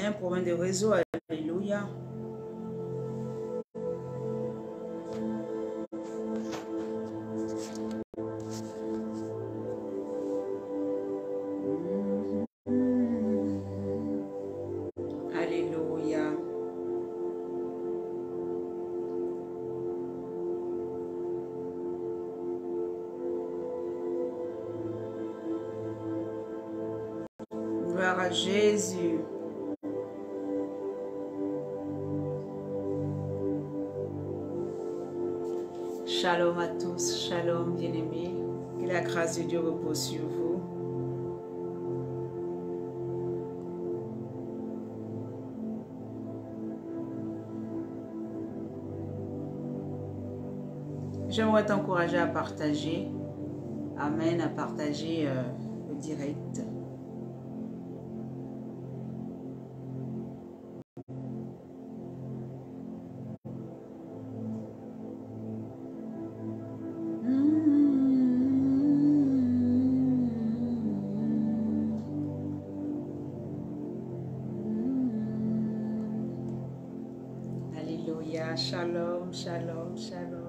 y a un problème de réseau. Alléluia. Alléluia. Gloire à Jésus. Shalom à tous, shalom bien-aimés. Que la grâce de Dieu repose sur vous. J'aimerais t'encourager à partager. Amen, à partager le direct. Alléluia, shalom, shalom, shalom.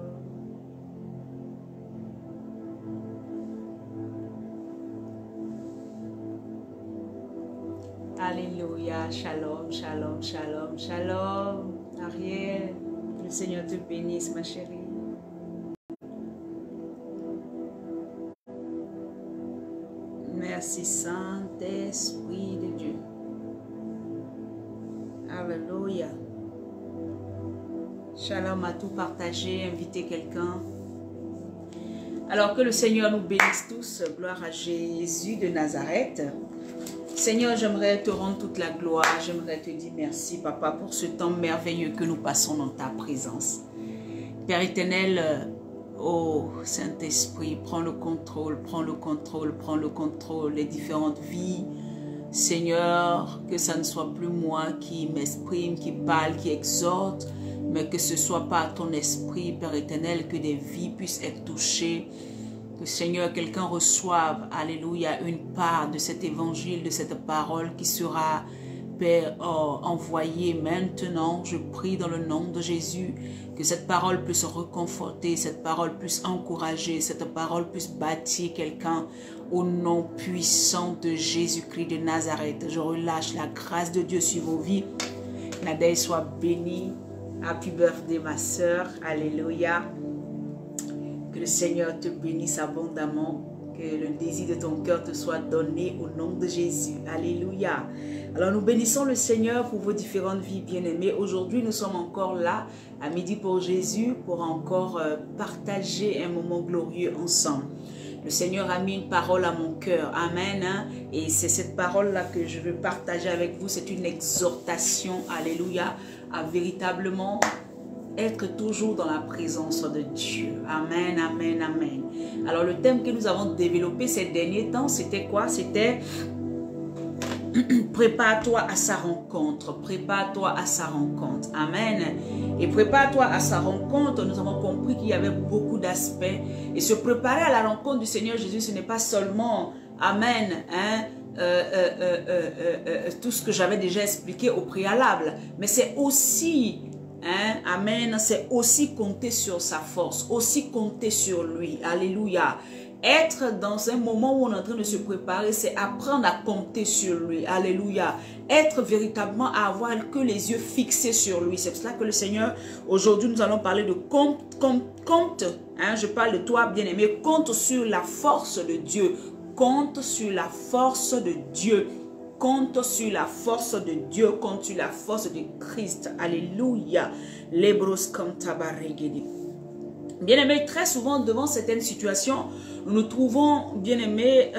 Alléluia, shalom, shalom, shalom, shalom. Ariel, que le Seigneur te bénisse, ma chérie. Merci, Saint-Esprit de Dieu. Alléluia. Shalom à tout partager, inviter quelqu'un. Alors que le Seigneur nous bénisse tous. Gloire à Jésus de Nazareth. Seigneur, j'aimerais te rendre toute la gloire. J'aimerais te dire merci, Papa, pour ce temps merveilleux que nous passons dans ta présence. Père éternel, oh Saint-Esprit, prends le contrôle, prends le contrôle, prends le contrôle des différentes vies. Seigneur, que ça ne soit plus moi qui m'exprime, qui parle, qui exhorte, mais que ce soit par ton esprit, Père éternel, que des vies puissent être touchées. Que Seigneur, quelqu'un reçoive, alléluia, une part de cet évangile, de cette parole qui sera, Père, envoyée maintenant. Je prie dans le nom de Jésus que cette parole puisse reconforter, cette parole puisse encourager, cette parole puisse bâtir quelqu'un au nom puissant de Jésus-Christ de Nazareth. Je relâche la grâce de Dieu sur vos vies. Nadège soit bénie. Happy birthday, ma soeur. Alléluia. Que le Seigneur te bénisse abondamment, que le désir de ton cœur te soit donné au nom de Jésus. Alléluia. Alors nous bénissons le Seigneur pour vos différentes vies bien-aimées. Aujourd'hui, nous sommes encore là, à midi pour Jésus, pour encore partager un moment glorieux ensemble. Le Seigneur a mis une parole à mon cœur. Amen. Et c'est cette parole-là que je veux partager avec vous. C'est une exhortation, alléluia, à véritablement être toujours dans la présence de Dieu. Amen, amen, amen. Alors le thème que nous avons développé ces derniers temps, c'était quoi? C'était prépare-toi à sa rencontre. Prépare-toi à sa rencontre. Amen. Et prépare-toi à sa rencontre. Nous avons compris qu'il y avait beaucoup d'aspects. Et se préparer à la rencontre du Seigneur Jésus, ce n'est pas seulement, amen, tout ce que j'avais déjà expliqué au préalable. Mais c'est aussi... amen, c'est aussi compter sur sa force, aussi compter sur lui, alléluia. Être dans un moment où on est en train de se préparer, c'est apprendre à compter sur lui, alléluia. Être véritablement à avoir que les yeux fixés sur lui. C'est pour cela que le Seigneur, aujourd'hui nous allons parler de compte, je parle de toi bien-aimé, compte sur la force de Dieu, compte sur la force de Dieu. Compte sur la force de Dieu, compte sur la force de Christ. Alléluia. Bien-aimés, très souvent devant certaines situations, nous nous trouvons, bien-aimés,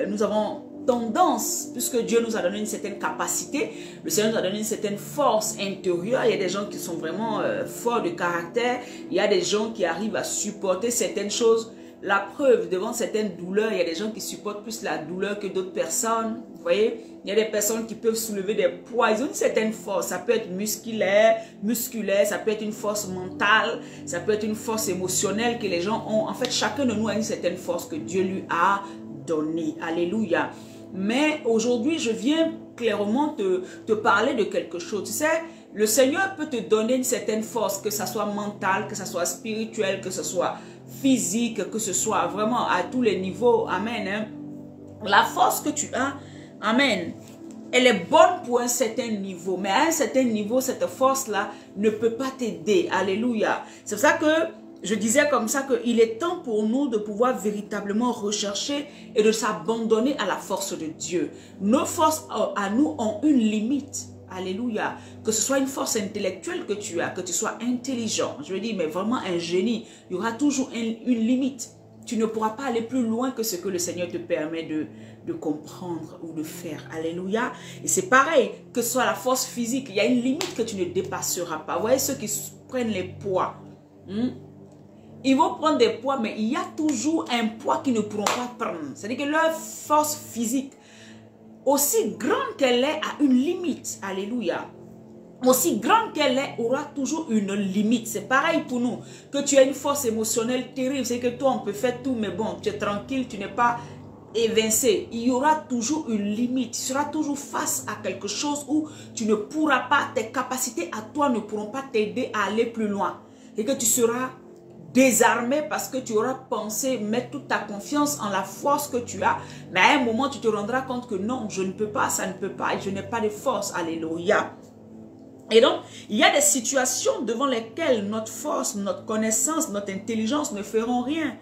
nous avons tendance, puisque Dieu nous a donné une certaine capacité, le Seigneur nous a donné une certaine force intérieure. Il y a des gens qui sont vraiment forts de caractère, il y a des gens qui arrivent à supporter certaines choses. La preuve, devant certaines douleurs, il y a des gens qui supportent plus la douleur que d'autres personnes. Vous voyez, il y a des personnes qui peuvent soulever des poids. Ils ont une certaine force. Ça peut être musculaire, ça peut être une force mentale, ça peut être une force émotionnelle que les gens ont. En fait, chacun de nous a une certaine force que Dieu lui a donnée. Alléluia. Mais aujourd'hui, je viens clairement te parler de quelque chose. Tu sais, le Seigneur peut te donner une certaine force, que ce soit mentale, que ce soit spirituelle, que ce soit physique, que ce soit vraiment à tous les niveaux. Amen. Hein? La force que tu as, amen, elle est bonne pour un certain niveau. Mais à un certain niveau, cette force-là ne peut pas t'aider. Alléluia. C'est pour ça que je disais comme ça qu'il est temps pour nous de pouvoir véritablement rechercher et de s'abandonner à la force de Dieu. Nos forces à nous ont une limite. Alléluia. Que ce soit une force intellectuelle que tu as, que tu sois intelligent, je veux dire, mais vraiment un génie, il y aura toujours une limite. Tu ne pourras pas aller plus loin que ce que le Seigneur te permet de comprendre ou de faire. Alléluia. Et c'est pareil, que ce soit la force physique, il y a une limite que tu ne dépasseras pas. Vous voyez ceux qui prennent les poids. Ils vont prendre des poids, mais il y a toujours un poids qu'ils ne pourront pas prendre. C'est-à-dire que leur force physique, aussi grande qu'elle est, a une limite. Alléluia. Aussi grande qu'elle est, aura toujours une limite. C'est pareil pour nous. Que tu as une force émotionnelle terrible, c'est que toi, on peut faire tout, mais bon, tu es tranquille, tu n'es pas évincé. Il y aura toujours une limite. Tu seras toujours face à quelque chose où tu ne pourras pas, tes capacités à toi ne pourront pas t'aider à aller plus loin. Et que tu seras désarmé parce que tu auras pensé mettre toute ta confiance en la force que tu as. Mais à un moment, tu te rendras compte que non, je ne peux pas, ça ne peut pas et je n'ai pas de force. Alléluia. Et donc, il y a des situations devant lesquelles notre force, notre connaissance, notre intelligence ne feront rien.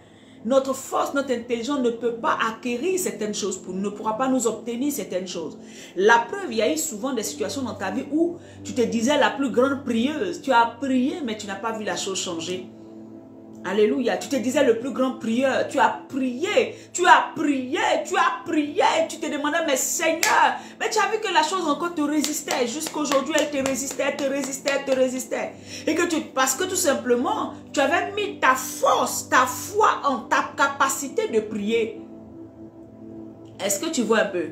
Notre force, notre intelligence ne peut pas acquérir certaines choses pour nous, ne pourra pas nous obtenir certaines choses. La preuve, il y a eu souvent des situations dans ta vie où tu te disais la plus grande prieuse. Tu as prié, mais tu n'as pas vu la chose changer. Alléluia. Tu te disais le plus grand prieur. Tu as prié. Tu as prié. Tu as prié. Tu te demandais, mais Seigneur, mais tu as vu que la chose encore te résistait. Jusqu'aujourd'hui, elle te résistait, elle te résistait, elle te résistait. Et que parce que tout simplement, tu avais mis ta force, ta foi en ta capacité de prier. Est-ce que tu vois un peu?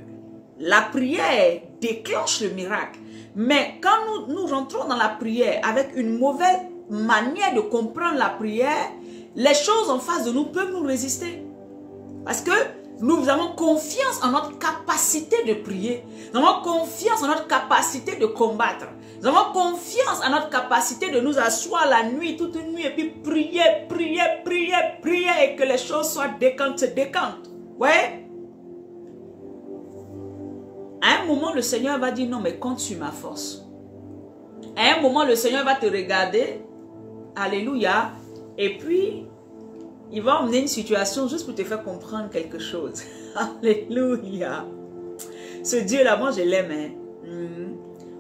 La prière déclenche le miracle. Mais quand nous rentrons dans la prière avec une mauvaise manière de comprendre la prière, les choses en face de nous peuvent nous résister. Parce que nous avons confiance en notre capacité de prier. Nous avons confiance en notre capacité de combattre. Nous avons confiance en notre capacité de nous asseoir la nuit, toute une nuit, et puis prier, prier, prier, prier, et que les choses soient décantent, décantent. Ouais. À un moment, le Seigneur va dire non, mais compte sur ma force. À un moment, le Seigneur va te regarder. Alléluia. Et puis, il va emmener une situation juste pour te faire comprendre quelque chose. Alléluia. Ce Dieu-là, moi, je l'aime. Hein.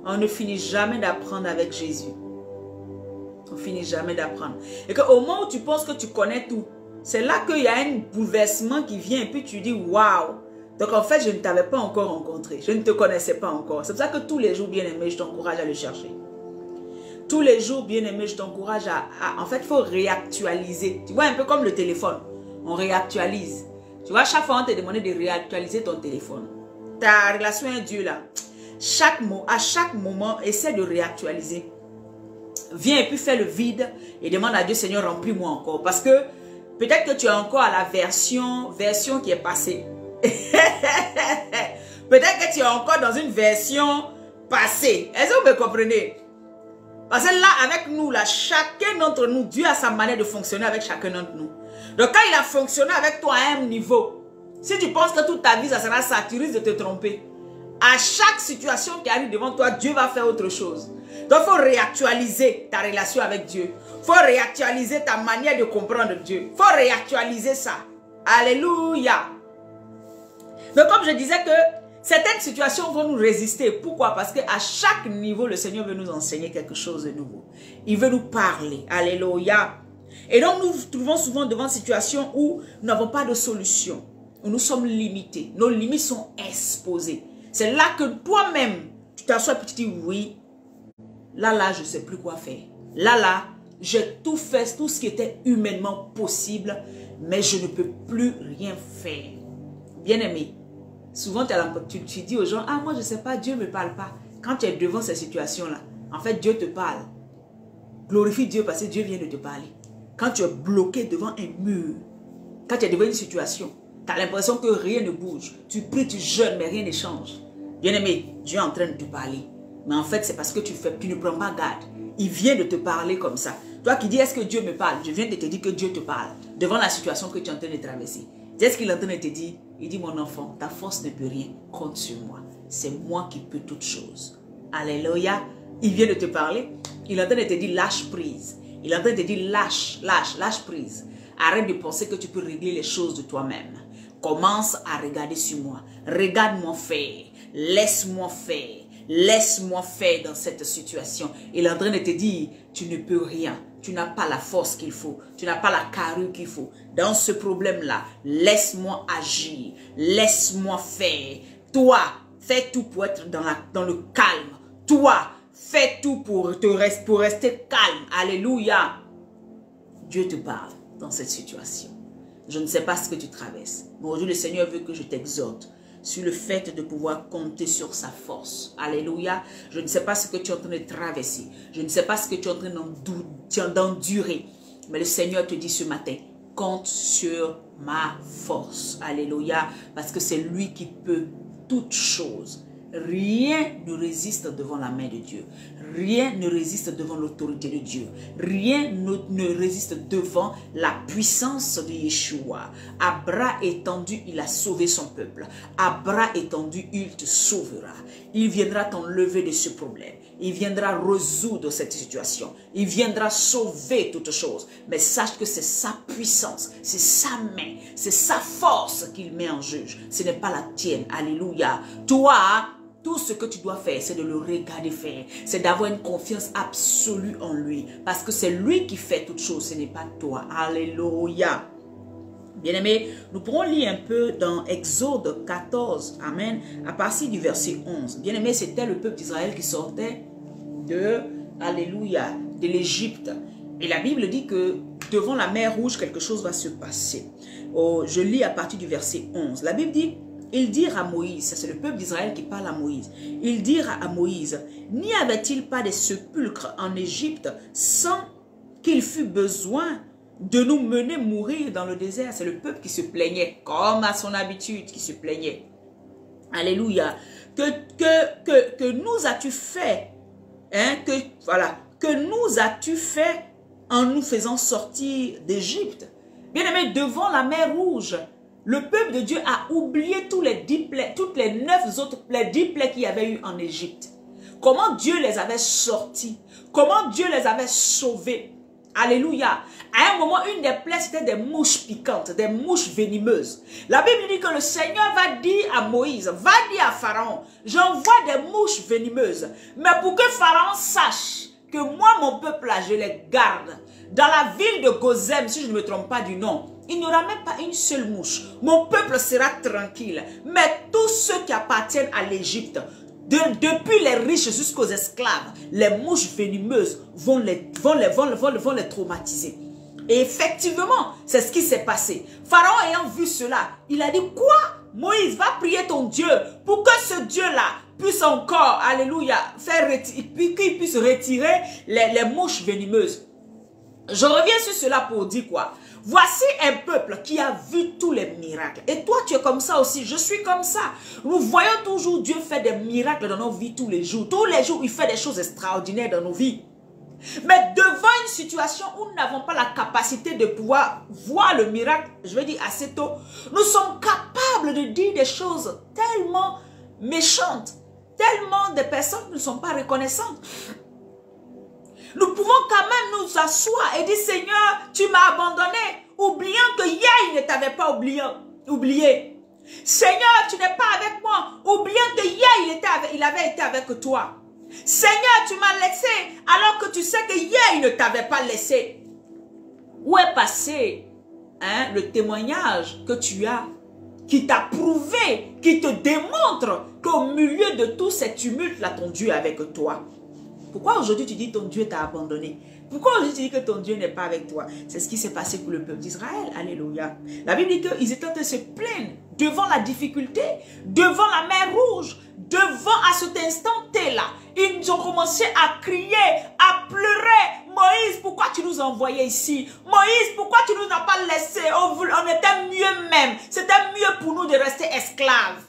On ne finit jamais d'apprendre avec Jésus. On ne finit jamais d'apprendre. Et qu'au moment où tu penses que tu connais tout, c'est là qu'il y a un bouleversement qui vient et puis tu dis, waouh. Donc, en fait, je ne t'avais pas encore rencontré. Je ne te connaissais pas encore. C'est pour ça que tous les jours, bien aimé, je t'encourage à le chercher. Tous les jours, bien aimé, je t'encourage en fait, il faut réactualiser. Tu vois, un peu comme le téléphone. On réactualise. Tu vois, chaque fois, on te demande de réactualiser ton téléphone. Ta relation avec Dieu, là, à chaque moment, essaie de réactualiser. Viens et puis fais le vide et demande à Dieu, Seigneur, remplis-moi encore. Parce que peut-être que tu es encore à la version qui est passée. Peut-être que tu es encore dans une version passée. Est-ce que vous me comprenez? Parce que là, avec nous, là, chacun d'entre nous, Dieu a sa manière de fonctionner avec chacun d'entre nous. Donc, quand il a fonctionné avec toi à un niveau, si tu penses que toute ta vie, ça sera ça, tu risques de te tromper. À chaque situation qui arrive devant toi, Dieu va faire autre chose. Donc, il faut réactualiser ta relation avec Dieu. Il faut réactualiser ta manière de comprendre Dieu. Il faut réactualiser ça. Alléluia. Donc, comme je disais que certaines situations vont nous résister. Pourquoi? Parce qu'à chaque niveau, le Seigneur veut nous enseigner quelque chose de nouveau. Il veut nous parler. Alléluia. Et donc, nous nous trouvons souvent devant une situation où nous n'avons pas de solution. Où nous sommes limités. Nos limites sont exposées. C'est là que toi-même, tu t'assois et tu dis, oui, là, je ne sais plus quoi faire. Là, j'ai tout fait, tout ce qui était humainement possible, mais je ne peux plus rien faire. Bien-aimé, souvent tu dis aux gens, ah, moi je ne sais pas, Dieu ne me parle pas. Quand tu es devant ces situations-là, en fait, Dieu te parle. Glorifie Dieu parce que Dieu vient de te parler. Quand tu es bloqué devant un mur, quand tu es devant une situation, Tu as l'impression que rien ne bouge. Tu pries, tu jeûnes, mais rien ne change. Bien-aimé, Dieu est en train de te parler. Mais en fait, c'est parce que tu ne prends pas garde. Il vient de te parler comme ça. Toi qui dis, est-ce que Dieu me parle? Je viens de te dire que Dieu te parle. Devant la situation que tu es en train de traverser. Qu'est-ce qu'il est en train de te dire? Il dit, mon enfant, ta force ne peut rien. Compte sur moi. C'est moi qui peux toutes choses. Alléluia. Il vient de te parler. Il est en train de te dire, lâche prise. Il est en train de te dire, lâche prise. Arrête de penser que tu peux régler les choses de toi-même. Commence à regarder sur moi. Regarde-moi faire. Laisse-moi faire. Laisse-moi faire dans cette situation. Il est en train de te dire, tu ne peux rien. Tu n'as pas la force qu'il faut. Tu n'as pas la carrure qu'il faut. Dans ce problème-là, laisse-moi agir. Laisse-moi faire. Toi, fais tout pour être dans le calme. Toi, fais tout pour rester calme. Alléluia. Dieu te parle dans cette situation. Je ne sais pas ce que tu traverses. Mais aujourd'hui, le Seigneur veut que je t'exhorte sur le fait de pouvoir compter sur sa force. Alléluia. Je ne sais pas ce que tu es en train de traverser. Je ne sais pas ce que tu es en train d'endurer. Mais le Seigneur te dit ce matin, compte sur ma force. Alléluia. Parce que c'est lui qui peut toutes choses. Rien ne résiste devant la main de Dieu. Rien ne résiste devant l'autorité de Dieu. Rien ne résiste devant la puissance de Yeshua. À bras étendus, il a sauvé son peuple. À bras étendus, il te sauvera. Il viendra t'enlever de ce problème. Il viendra résoudre cette situation. Il viendra sauver toutes choses. Mais sache que c'est sa puissance, c'est sa main, c'est sa force qu'il met en juge. Ce n'est pas la tienne. Alléluia. Toi, tout ce que tu dois faire, c'est de le regarder faire. C'est d'avoir une confiance absolue en lui. Parce que c'est lui qui fait toutes choses, ce n'est pas toi. Alléluia. Bien-aimés, nous pourrons lire un peu dans Exode 14, amen, à partir du verset 11. Bien-aimés, c'était le peuple d'Israël qui sortait alléluia, de l'Égypte. Et la Bible dit que devant la mer Rouge, quelque chose va se passer. Oh, je lis à partir du verset 11. La Bible dit, ils dirent à Moïse, c'est le peuple d'Israël qui parle à Moïse, ils dirent à Moïse, n'y avait-il pas des sépulcres en Égypte sans qu'il fût besoin de nous mener mourir dans le désert? C'est le peuple qui se plaignait, comme à son habitude, qui se plaignait. Alléluia. Que nous as-tu fait, hein, que nous as-tu fait en nous faisant sortir d'Égypte? Bien-aimé, devant la mer Rouge, le peuple de Dieu a oublié toutes les 10 plaies qu'il y avait eu en Égypte. Comment Dieu les avait sortis, comment Dieu les avait sauvés. Alléluia. À un moment, une des plaies, c'était des mouches piquantes, des mouches venimeuses. La Bible dit que le Seigneur va dire à Moïse, va dire à Pharaon, j'envoie des mouches venimeuses. Mais pour que Pharaon sache que moi, mon peuple là, je les garde. Dans la ville de Gozem, si je ne me trompe pas du nom, il n'y aura même pas une seule mouche. Mon peuple sera tranquille. Mais tous ceux qui appartiennent à l'Égypte, depuis les riches jusqu'aux esclaves, les mouches venimeuses vont les traumatiser. Et effectivement, c'est ce qui s'est passé. Pharaon ayant vu cela, il a dit, quoi? Moïse, va prier ton Dieu pour que ce Dieu-là puisse encore, alléluia, qu'il puisse retirer les mouches venimeuses. Je reviens sur cela pour dire quoi? Voici un peuple qui a vu tous les miracles. Et toi, tu es comme ça aussi. Je suis comme ça. Nous voyons toujours Dieu faire des miracles dans nos vies tous les jours. Tous les jours, il fait des choses extraordinaires dans nos vies. Mais devant une situation où nous n'avons pas la capacité de pouvoir voir le miracle, je veux dire assez tôt, nous sommes capables de dire des choses tellement méchantes, tellement de personnes qui ne sont pas reconnaissantes. Nous pouvons quand même nous asseoir et dire, Seigneur, tu m'as abandonné, oubliant que hier, il ne t'avait pas oublié. Seigneur, tu n'es pas avec moi, oubliant que hier, il avait été avec toi. Seigneur, tu m'as laissé, alors que tu sais que hier, il ne t'avait pas laissé. Où est passé le témoignage que tu as, qui t'a prouvé, qui te démontre qu'au milieu de tous ces tumultes-là, ton Dieu est avec toi? Pourquoi aujourd'hui tu dis ton Dieu t'a abandonné? Pourquoi aujourd'hui tu dis que ton Dieu n'est pas avec toi? C'est ce qui s'est passé pour le peuple d'Israël. Alléluia. La Bible dit qu'ils étaient en train de se plaindre devant la difficulté, devant la mer Rouge, devant à cet instant T-là, ils ont commencé à crier, à pleurer. Moïse, pourquoi tu nous as envoyés ici? Moïse, pourquoi tu nous as pas laissés? On était mieux même. C'était mieux pour nous de rester esclaves.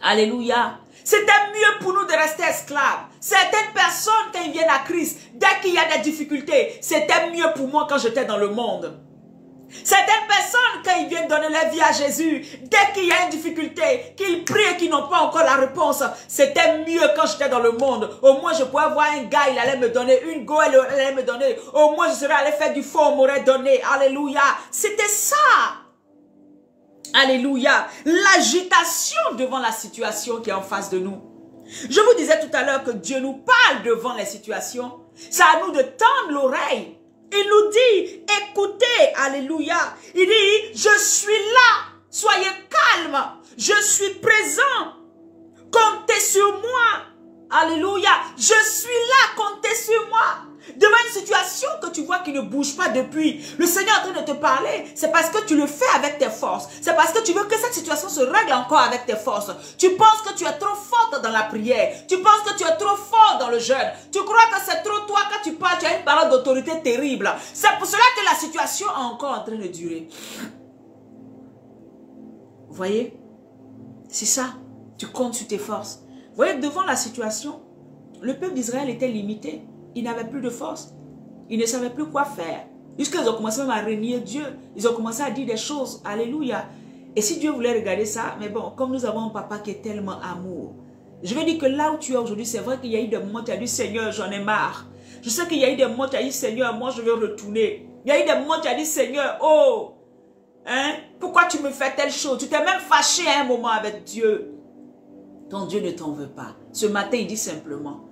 Alléluia. C'était mieux pour nous de rester esclaves. Certaines personnes, quand ils viennent à Christ, dès qu'il y a des difficultés, c'était mieux pour moi quand j'étais dans le monde. Certaines personnes, quand ils viennent donner leur vie à Jésus, dès qu'il y a une difficulté, qu'ils prient et qu'ils n'ont pas encore la réponse, c'était mieux quand j'étais dans le monde. Au moins, je pouvais voir un gars, il allait me donner une go, il allait me donner. Au moins, je serais allé faire du faux, on m'aurait donné. Alléluia. C'était ça. Alléluia. L'agitation devant la situation qui est en face de nous. Je vous disais tout à l'heure que Dieu nous parle devant les situations. C'est à nous de tendre l'oreille. Il nous dit, écoutez, alléluia. Il dit, je suis là, soyez calme, je suis présent, comptez sur moi. Alléluia, je suis là, comptez sur moi. Devant une situation que tu vois qui ne bouge pas depuis, le Seigneur est en train de te parler, c'est parce que tu le fais avec tes forces. C'est parce que tu veux que cette situation se règle encore avec tes forces. Tu penses que tu es trop forte dans la prière. Tu penses que tu es trop fort dans le jeûne. Tu crois que c'est trop toi, quand tu parles, tu as une parole d'autorité terrible. C'est pour cela que la situation est encore en train de durer. Vous voyez? C'est ça. Tu comptes sur tes forces. Vous voyez, devant la situation, le peuple d'Israël était limité. Ils n'avaient plus de force. Ils ne savaient plus quoi faire. Jusqu'ils ont commencé même à renier Dieu. Ils ont commencé à dire des choses. Alléluia. Et si Dieu voulait regarder ça, mais bon, comme nous avons un papa qui est tellement amour. Je veux dire que là où tu es aujourd'hui, c'est vrai qu'il y a eu des moments où tu as dit, Seigneur, j'en ai marre. Je sais qu'il y a eu des moments où tu as dit, Seigneur, moi je veux retourner. Il y a eu des moments où tu as dit, Seigneur, oh, hein, pourquoi tu me fais telle chose? Tu t'es même fâché à un moment avec Dieu. Ton Dieu ne t'en veut pas. Ce matin, il dit simplement,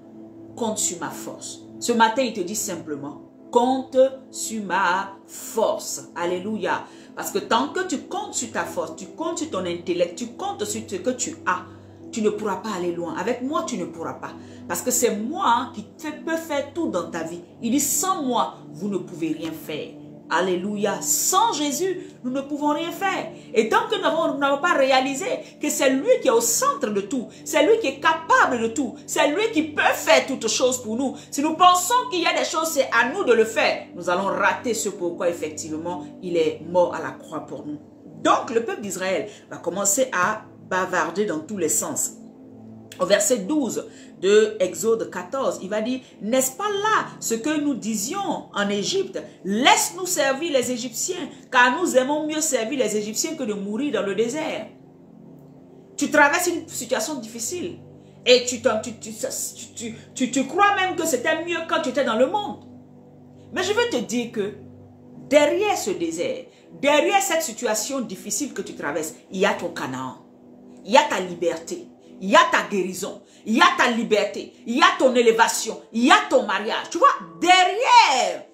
compte sur ma force. Ce matin, il te dit simplement, compte sur ma force. Alléluia. Parce que tant que tu comptes sur ta force, tu comptes sur ton intellect, tu comptes sur ce que tu as, tu ne pourras pas aller loin. Avec moi, tu ne pourras pas. Parce que c'est moi qui peux faire tout dans ta vie. Il dit, sans moi, vous ne pouvez rien faire. Alléluia. Sans Jésus, nous ne pouvons rien faire. Et tant que nous n'avons pas réalisé que c'est lui qui est au centre de tout, c'est lui qui est capable de tout, c'est lui qui peut faire toutes choses pour nous. Si nous pensons qu'il y a des choses, c'est à nous de le faire, nous allons rater ce pourquoi effectivement il est mort à la croix pour nous. Donc le peuple d'Israël va commencer à bavarder dans tous les sens. Au verset 12 de Exode 14, il va dire, n'est-ce pas là ce que nous disions en Égypte? Laisse-nous servir les Égyptiens, car nous aimons mieux servir les Égyptiens que de mourir dans le désert. Tu traverses une situation difficile et tu crois même que c'était mieux quand tu étais dans le monde. Mais je veux te dire que derrière ce désert, derrière cette situation difficile que tu traverses, il y a ton Canaan, il y a ta liberté. Il y a ta guérison, il y a ta liberté, il y a ton élévation, il y a ton mariage. Tu vois, derrière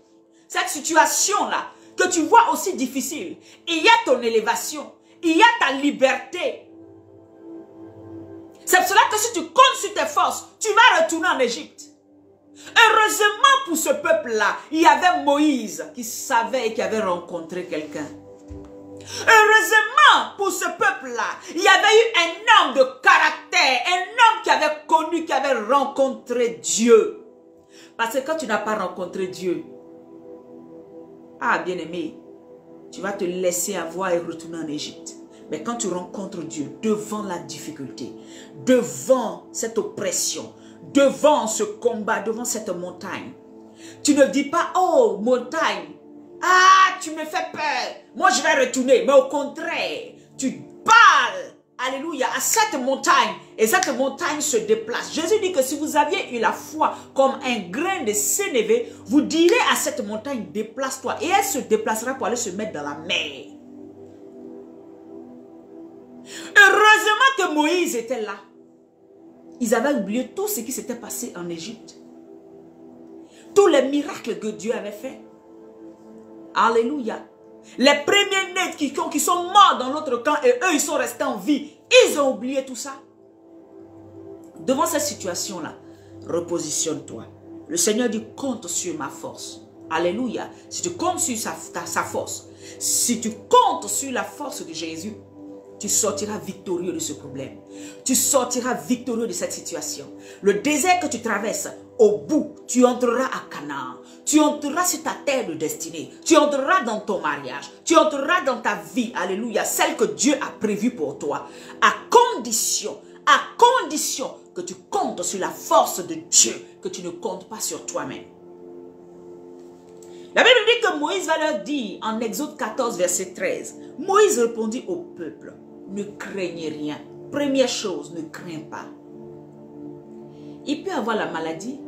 cette situation-là, que tu vois aussi difficile, il y a ton élévation, il y a ta liberté. C'est pour cela que si tu comptes sur tes forces, tu vas retourner en Égypte. Heureusement pour ce peuple-là, il y avait Moïse qui savait et qui avait rencontré quelqu'un. Heureusement pour ce peuple-là, il y avait eu un homme de caractère, un homme qui avait connu, qui avait rencontré Dieu. Parce que quand tu n'as pas rencontré Dieu, ah bien-aimé, tu vas te laisser avoir et retourner en Égypte. Mais quand tu rencontres Dieu devant la difficulté, devant cette oppression, devant ce combat, devant cette montagne, tu ne dis pas, oh montagne, ah, tu me fais peur. Moi, je vais retourner. Mais au contraire, tu parles, alléluia, à cette montagne. Et cette montagne se déplace. Jésus dit que si vous aviez eu la foi comme un grain de sénévé, vous direz à cette montagne, déplace-toi. Et elle se déplacera pour aller se mettre dans la mer. Heureusement que Moïse était là. Ils avaient oublié tout ce qui s'était passé en Égypte. Tous les miracles que Dieu avait faits. Alléluia. Les premiers-nés qui sont morts dans notre camp et eux, ils sont restés en vie. Ils ont oublié tout ça. Devant cette situation-là, repositionne-toi. Le Seigneur dit, compte sur ma force. Alléluia. Si tu comptes sur sa force, si tu comptes sur la force de Jésus, tu sortiras victorieux de ce problème. Tu sortiras victorieux de cette situation. Le désert que tu traverses, au bout, tu entreras à Canaan. Tu entreras sur ta terre de destinée. Tu entreras dans ton mariage. Tu entreras dans ta vie, alléluia, celle que Dieu a prévue pour toi. À condition que tu comptes sur la force de Dieu, que tu ne comptes pas sur toi-même. La Bible dit que Moïse va leur dire en Exode 14, verset 13. Moïse répondit au peuple, ne craignez rien. Première chose, ne crains pas. Il peut avoir la maladie,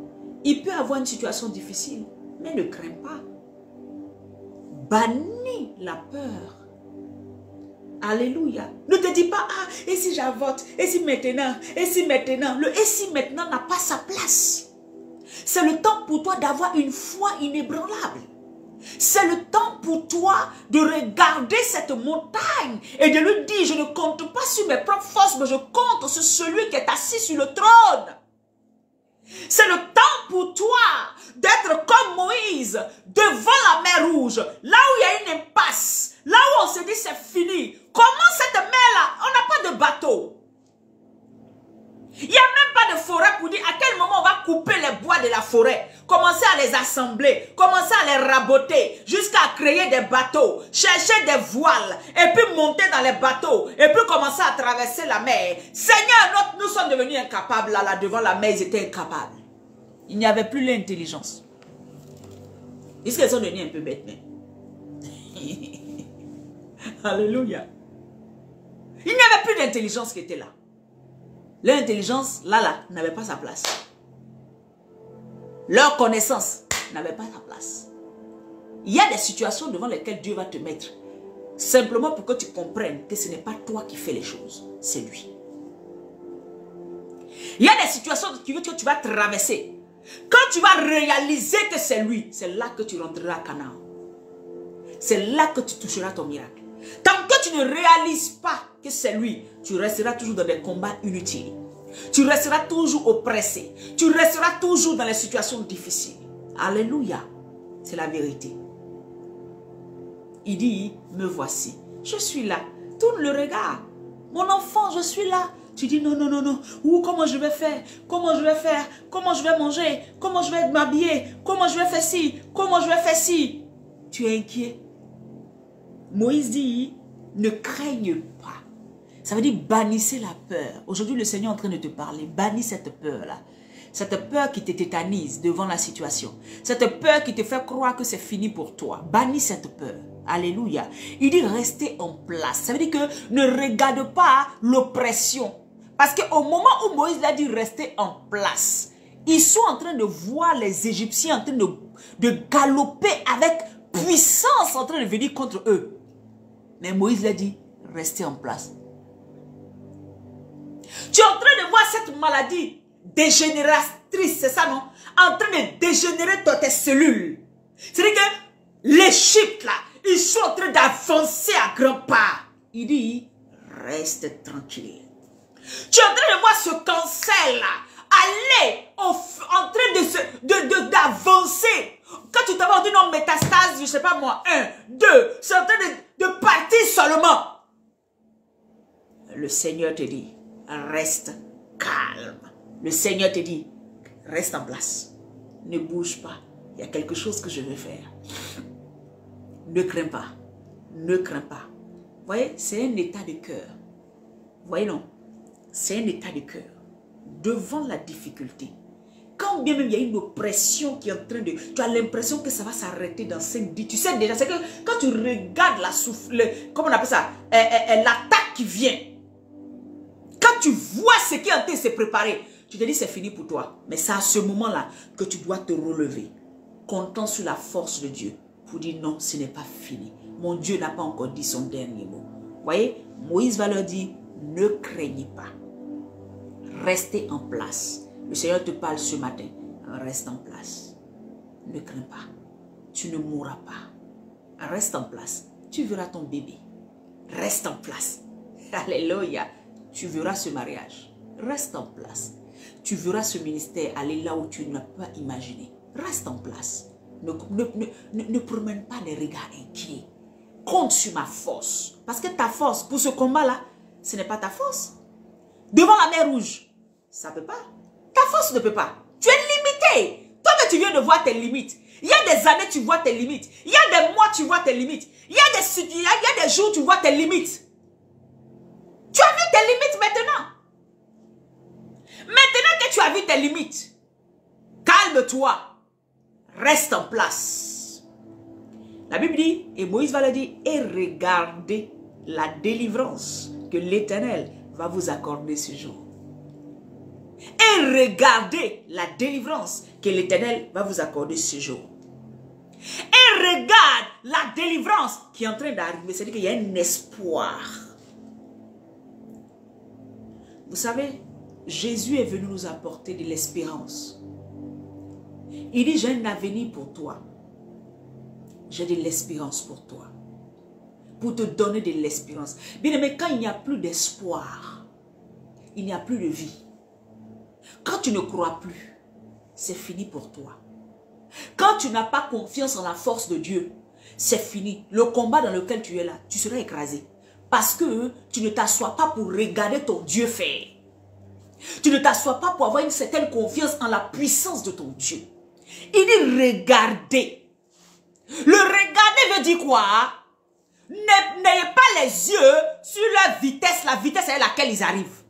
il peut avoir une situation difficile, mais ne crains pas. Bannis la peur. Alléluia. Ne te dis pas, ah, et si j'avorte, et si maintenant, et si maintenant. Le et si maintenant n'a pas sa place. C'est le temps pour toi d'avoir une foi inébranlable. C'est le temps pour toi de regarder cette montagne et de lui dire, je ne compte pas sur mes propres forces, mais je compte sur celui qui est assis sur le trône. C'est le temps pour toi d'être comme Moïse devant la mer Rouge, là où il y a une impasse, là où on se dit c'est fini. Comment cette mer-là, on n'a pas de bateau. Il n'y a même pas de forêt pour dire à quel moment on va couper les bois de la forêt, commencer à les assembler, commencer à les raboter, jusqu'à créer des bateaux, chercher des voiles, et puis monter dans les bateaux, et puis commencer à traverser la mer. Seigneur, nous sommes devenus incapables là devant la mer, ils étaient incapables. Il n'y avait plus l'intelligence. Est-ce qu'ils sont devenus un peu bêtes même? Alléluia. Il n'y avait plus d'intelligence qui était là. L'intelligence, là, n'avait pas sa place. Leur connaissance n'avait pas sa place. Il y a des situations devant lesquelles Dieu va te mettre. Simplement pour que tu comprennes que ce n'est pas toi qui fais les choses, c'est lui. Il y a des situations que tu vas traverser. Quand tu vas réaliser que c'est lui, c'est là que tu rentreras à Canaan. C'est là que tu toucheras ton miracle. Tant que tu ne réalises pas que c'est lui, tu resteras toujours dans des combats inutiles. Tu resteras toujours oppressé. Tu resteras toujours dans les situations difficiles. Alléluia. C'est la vérité. Il dit, me voici. Je suis là. Tourne le regard. Mon enfant, je suis là. Tu dis non, non, non, non. Ou comment je vais faire? Comment je vais faire? Comment je vais manger? Comment je vais m'habiller? Comment je vais faire ci? Comment je vais faire ci? Tu es inquiet. Moïse dit, ne craigne pas. Ça veut dire bannissez la peur. Aujourd'hui, le Seigneur est en train de te parler. Bannis cette peur-là. Cette peur qui te tétanise devant la situation. Cette peur qui te fait croire que c'est fini pour toi. Bannis cette peur. Alléluia. Il dit restez en place. Ça veut dire que ne regarde pas l'oppression. Parce qu'au moment où Moïse l'a dit rester en place, ils sont en train de voir les Égyptiens en train de galoper avec puissance en train de venir contre eux. Mais Moïse l'a dit, restez en place. Tu es en train de voir cette maladie dégénératrice, c'est ça non? En train de dégénérer dans tes cellules. C'est-à-dire que l'Égypte là, ils sont en train d'avancer à grands pas. Il dit, reste tranquille. Tu es en train de voir ce cancer là, aller en train d'avancer. Quand tu t'avances d'une métastase, je ne sais pas moi, 1, 2, c'est en train de partir seulement. Le Seigneur te dit, reste calme. Le Seigneur te dit, reste en place. Ne bouge pas. Il y a quelque chose que je veux faire. Ne crains pas. Ne crains pas. Vous voyez, c'est un état de cœur. Vous voyez non? C'est un état de cœur. Devant la difficulté. Quand bien même il y a une oppression qui est en train de... Tu as l'impression que ça va s'arrêter dans 5-10. Tu sais déjà, c'est que quand tu regardes la souffle... Comment on appelle ça? L'attaque qui vient. Quand tu vois ce qui est en train de se préparer, tu te dis c'est fini pour toi. Mais c'est à ce moment-là que tu dois te relever. Comptant sur la force de Dieu. Pour dire non, ce n'est pas fini. Mon Dieu n'a pas encore dit son dernier mot. Vous voyez, Moïse va leur dire, ne craignez pas. Restez en place. Le Seigneur te parle ce matin. Reste en place. Ne crains pas. Tu ne mourras pas. Reste en place. Tu verras ton bébé. Reste en place. Alléluia. Tu verras ce mariage. Reste en place. Tu verras ce ministère aller là où tu n'as pas imaginé. Reste en place. Ne promène pas les regards inquiets. Compte sur ma force. Parce que ta force pour ce combat-là, ce n'est pas ta force. Devant la mer Rouge, ça ne peut pas. Ta force ne peut pas. Tu es limité. Toi, tu viens de voir tes limites. Il y a des années, tu vois tes limites. Il y a des mois, tu vois tes limites. Il y a des jours, tu vois tes limites. Tu as vu tes limites maintenant. Maintenant que tu as vu tes limites, calme-toi. Reste en place. La Bible dit, et Moïse va le dire, et regardez la délivrance que l'Éternel va vous accorder ce jour. Et regardez la délivrance que l'Éternel va vous accorder ce jour. Et regarde la délivrance qui est en train d'arriver. C'est-à-dire qu'il y a un espoir. Vous savez, Jésus est venu nous apporter de l'espérance. Il dit, j'ai un avenir pour toi. J'ai de l'espérance pour toi. Pour te donner de l'espérance. Bien aimé, quand il n'y a plus d'espoir, il n'y a plus de vie. Quand tu ne crois plus, c'est fini pour toi. Quand tu n'as pas confiance en la force de Dieu, c'est fini. Le combat dans lequel tu es là, tu seras écrasé. Parce que tu ne t'assois pas pour regarder ton Dieu faire. Tu ne t'assois pas pour avoir une certaine confiance en la puissance de ton Dieu. Il dit regarder. Le regarder veut dire quoi? N'ayez pas les yeux sur leur vitesse, la vitesse à laquelle ils arrivent.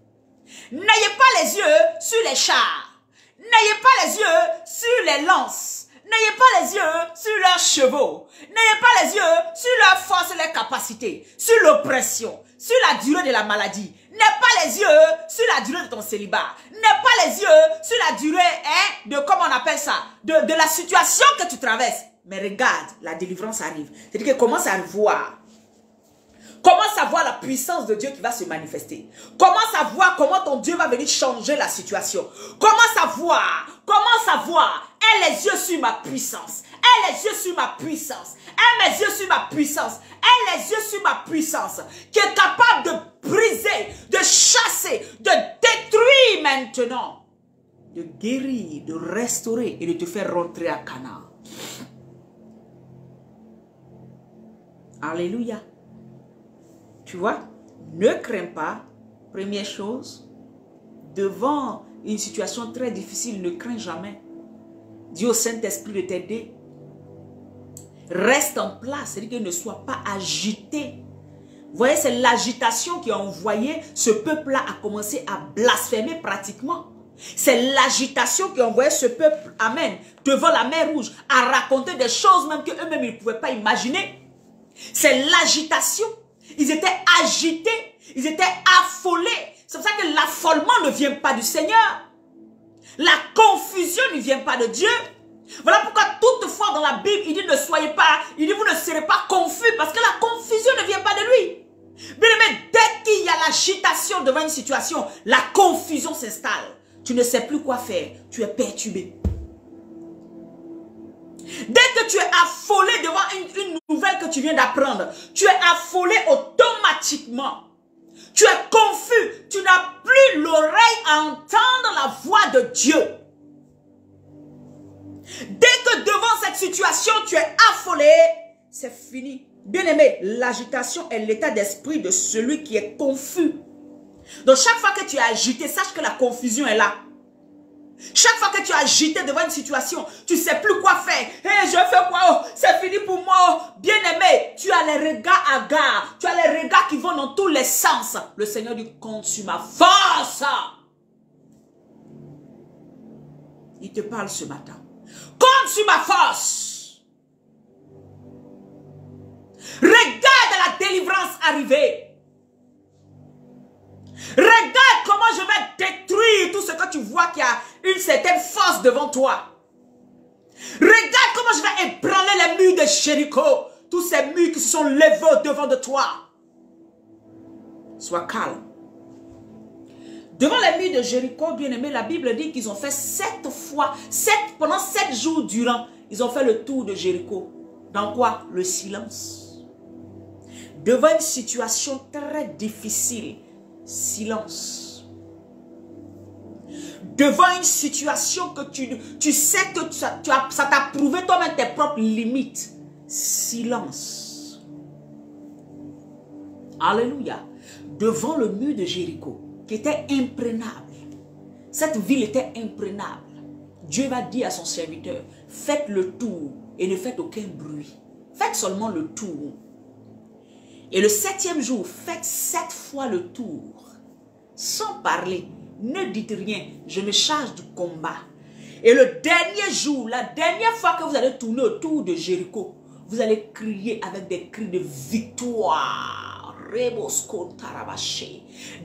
N'ayez pas les yeux sur les chars. N'ayez pas les yeux sur les lances. N'ayez pas les yeux sur leurs chevaux. N'ayez pas les yeux sur leur force et leurs capacités. Sur l'oppression. Sur la durée de la maladie. N'ayez pas les yeux sur la durée de ton célibat. N'ayez pas les yeux sur la durée de, comment on appelle ça, de la situation que tu traverses. Mais regarde, la délivrance arrive. C'est-à-dire que commence à voir. Commence à voir la puissance de Dieu qui va se manifester. Commence à voir comment ton Dieu va venir changer la situation. Commence à voir. Aie les yeux sur ma puissance. Aie les yeux sur ma puissance. Aie mes yeux sur ma puissance. Aie les yeux sur ma puissance. Qui est capable de briser, de chasser, de détruire maintenant. De guérir, de restaurer et de te faire rentrer à Canaan. Alléluia. Tu vois, ne crains pas, première chose, devant une situation très difficile, ne crains jamais. Dis au Saint-Esprit de t'aider. Reste en place, c'est-à-dire que ne sois pas agité. Vous voyez, c'est l'agitation qui a envoyé ce peuple-là à commencer à blasphémer pratiquement. C'est l'agitation qui a envoyé ce peuple, amen, devant la mer Rouge, à raconter des choses même qu'eux-mêmes ils ne pouvaient pas imaginer. C'est l'agitation. Ils étaient agités, ils étaient affolés. C'est pour ça que l'affolement ne vient pas du Seigneur. La confusion ne vient pas de Dieu. Voilà pourquoi toutefois dans la Bible, il dit ne soyez pas, il dit vous ne serez pas confus parce que la confusion ne vient pas de lui. Mais dès qu'il y a l'agitation devant une situation, la confusion s'installe. Tu ne sais plus quoi faire, tu es perturbé. Dès que tu es affolé devant une nouvelle que tu viens d'apprendre, tu es affolé automatiquement. Tu es confus. Tu n'as plus l'oreille à entendre la voix de Dieu. Dès que devant cette situation, tu es affolé, c'est fini. Bien-aimé, l'agitation est l'état d'esprit de celui qui est confus. Donc chaque fois que tu es agité, sache que la confusion est là. Chaque fois que tu es agité devant une situation, tu ne sais plus quoi faire. Hey, je fais quoi? Oh, c'est fini pour moi. Oh. Bien-aimé, tu as les regards hagards. Tu as les regards qui vont dans tous les sens. Le Seigneur dit, compte sur ma force. Il te parle ce matin. Compte sur ma force. Regarde la délivrance arriver. Regarde comment je vais détruire tout ce que tu vois qui a une certaine force devant toi. Regarde comment je vais ébranler les murs de Jéricho. Tous ces murs qui se sont levés devant de toi. Sois calme. Devant les murs de Jéricho, bien aimé, la Bible dit qu'ils ont fait 7 fois, pendant 7 jours durant, ils ont fait le tour de Jéricho. Dans quoi? Le silence. Devant une situation très difficile, silence. Devant une situation que tu sais que ça t'a prouvé toi-même tes propres limites, silence. Alléluia. Devant le mur de Jéricho, qui était imprenable. Cette ville était imprenable. Dieu va dire à son serviteur, faites le tour et ne faites aucun bruit. Faites seulement le tour. Et le 7e jour, faites 7 fois le tour. Sans parler, ne dites rien, je me charge du combat. Et le dernier jour, la dernière fois que vous allez tourner autour de Jéricho, vous allez crier avec des cris de victoire.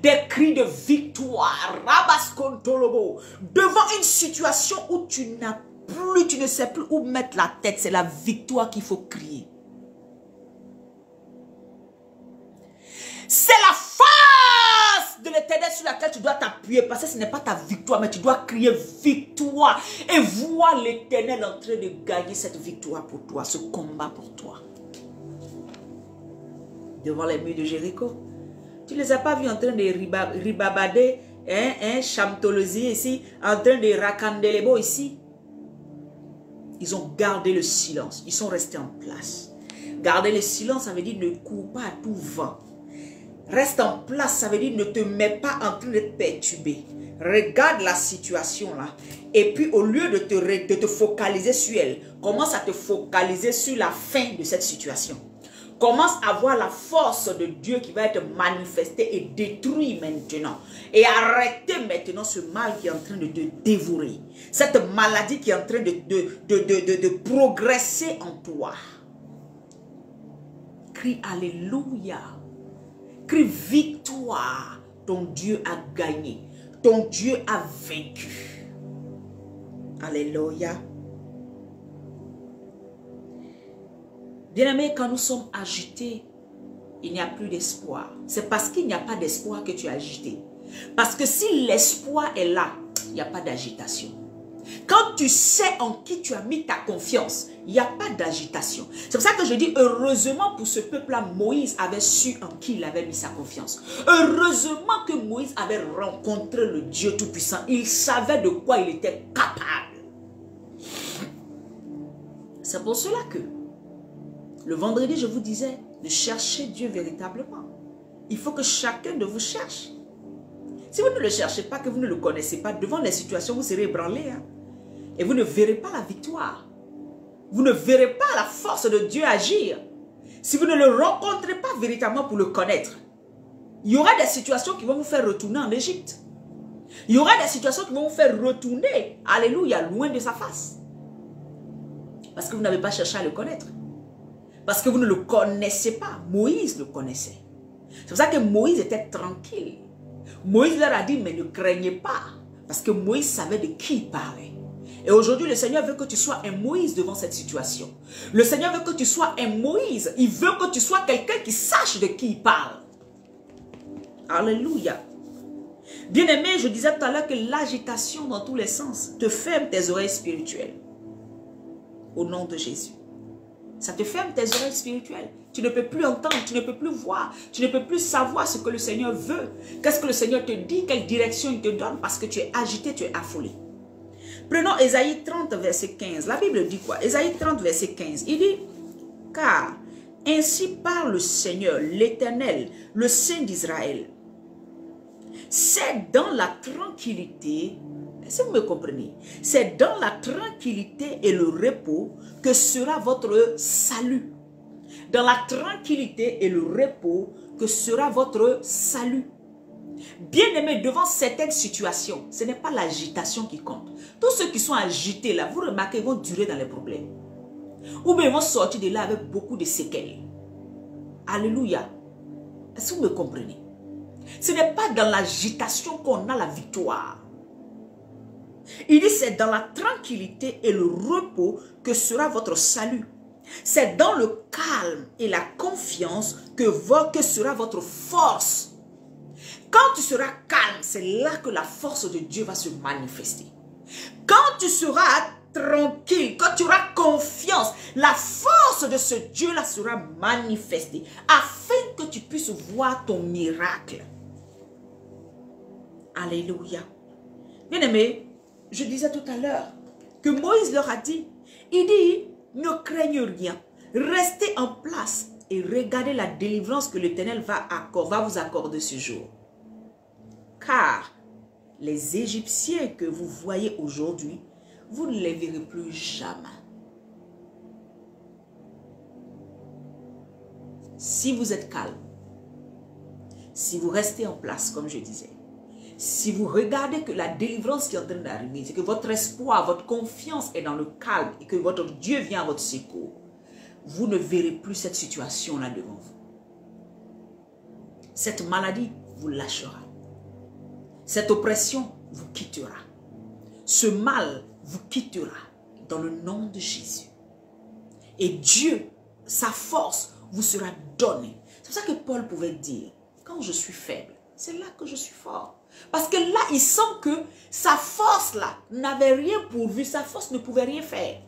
Des cris de victoire. Devant une situation où tu n'as plus, tu ne sais plus où mettre la tête, c'est la victoire qu'il faut crier. C'est la face de l'Éternel sur laquelle tu dois t'appuyer, parce que ce n'est pas ta victoire, mais tu dois crier victoire et voir l'Éternel en train de gagner cette victoire pour toi, ce combat pour toi. Devant les murs de Jéricho, tu ne les as pas vus en train de ribabader, chamtolosie ici, en train de racandelebo ici. Ils ont gardé le silence, ils sont restés en place. Garder le silence, ça veut dire ne cours pas à tout vent. Reste en place, ça veut dire ne te mets pas en train de te perturber. Regarde la situation là. Et puis au lieu de te focaliser sur elle, commence à te focaliser sur la fin de cette situation. Commence à voir la force de Dieu qui va être manifestée et détruite maintenant. Et arrêtez maintenant ce mal qui est en train de te dévorer. Cette maladie qui est en train de progresser en toi. Crie Alléluia. Crie victoire. Ton Dieu a gagné. Ton Dieu a vaincu. Alléluia. Bien-aimé, quand nous sommes agités, il n'y a plus d'espoir. C'est parce qu'il n'y a pas d'espoir que tu es agité. Parce que si l'espoir est là, il n'y a pas d'agitation. Quand tu sais en qui tu as mis ta confiance, il n'y a pas d'agitation. C'est pour ça que je dis, heureusement pour ce peuple-là, Moïse avait su en qui il avait mis sa confiance. Heureusement que Moïse avait rencontré le Dieu Tout-Puissant. Il savait de quoi il était capable. C'est pour cela que le vendredi, je vous disais de chercher Dieu véritablement. Il faut que chacun de vous cherche. Si vous ne le cherchez pas, que vous ne le connaissez pas, devant les situations, vous serez ébranlés. Hein? Et vous ne verrez pas la victoire. Vous ne verrez pas la force de Dieu agir. Si vous ne le rencontrez pas véritablement pour le connaître, il y aura des situations qui vont vous faire retourner en Égypte. Il y aura des situations qui vont vous faire retourner, alléluia, loin de sa face. Parce que vous n'avez pas cherché à le connaître. Parce que vous ne le connaissez pas. Moïse le connaissait. C'est pour ça que Moïse était tranquille. Moïse leur a dit, mais ne craignez pas. Parce que Moïse savait de qui il parlait. Et aujourd'hui, le Seigneur veut que tu sois un Moïse devant cette situation. Le Seigneur veut que tu sois un Moïse. Il veut que tu sois quelqu'un qui sache de qui il parle. Alléluia. Bien-aimé, je disais tout à l'heure que l'agitation dans tous les sens te ferme tes oreilles spirituelles. Au nom de Jésus. Ça te ferme tes oreilles spirituelles. Tu ne peux plus entendre, tu ne peux plus voir, tu ne peux plus savoir ce que le Seigneur veut. Qu'est-ce que le Seigneur te dit, quelle direction il te donne parce que tu es agité, tu es affolé. Prenons Ésaïe 30, verset 15. La Bible dit quoi? Ésaïe 30, verset 15. Il dit, car ainsi parle le Seigneur, l'Éternel, le Saint d'Israël. C'est dans la tranquillité, si vous me comprenez, c'est dans la tranquillité et le repos que sera votre salut. Dans la tranquillité et le repos que sera votre salut. Bien-aimés, devant certaines situations, ce n'est pas l'agitation qui compte. Tous ceux qui sont agités là, vous remarquez, ils vont durer dans les problèmes. Ou bien ils vont sortir de là avec beaucoup de séquelles. Alléluia. Est-ce que vous me comprenez? Ce n'est pas dans l'agitation qu'on a la victoire. Il dit c'est dans la tranquillité et le repos que sera votre salut. C'est dans le calme et la confiance que sera votre force. Quand tu seras calme, c'est là que la force de Dieu va se manifester. Quand tu seras tranquille, quand tu auras confiance, la force de ce Dieu-là sera manifestée afin que tu puisses voir ton miracle. Alléluia. Bien-aimé, je disais tout à l'heure que Moïse leur a dit, il dit, ne craignez rien, restez en place, et regardez la délivrance que l'Éternel va vous accorder ce jour. Car les Égyptiens que vous voyez aujourd'hui, vous ne les verrez plus jamais. Si vous êtes calme, si vous restez en place, comme je disais, si vous regardez que la délivrance qui est en train d'arriver, c'est que votre espoir, votre confiance est dans le calme et que votre Dieu vient à votre secours, vous ne verrez plus cette situation-là devant vous. Cette maladie vous lâchera. Cette oppression vous quittera. Ce mal vous quittera dans le nom de Jésus. Et Dieu, sa force, vous sera donnée. C'est pour ça que Paul pouvait dire, quand je suis faible, c'est là que je suis fort. Parce que là, il sent que sa force-là n'avait rien pourvu, sa force ne pouvait rien faire.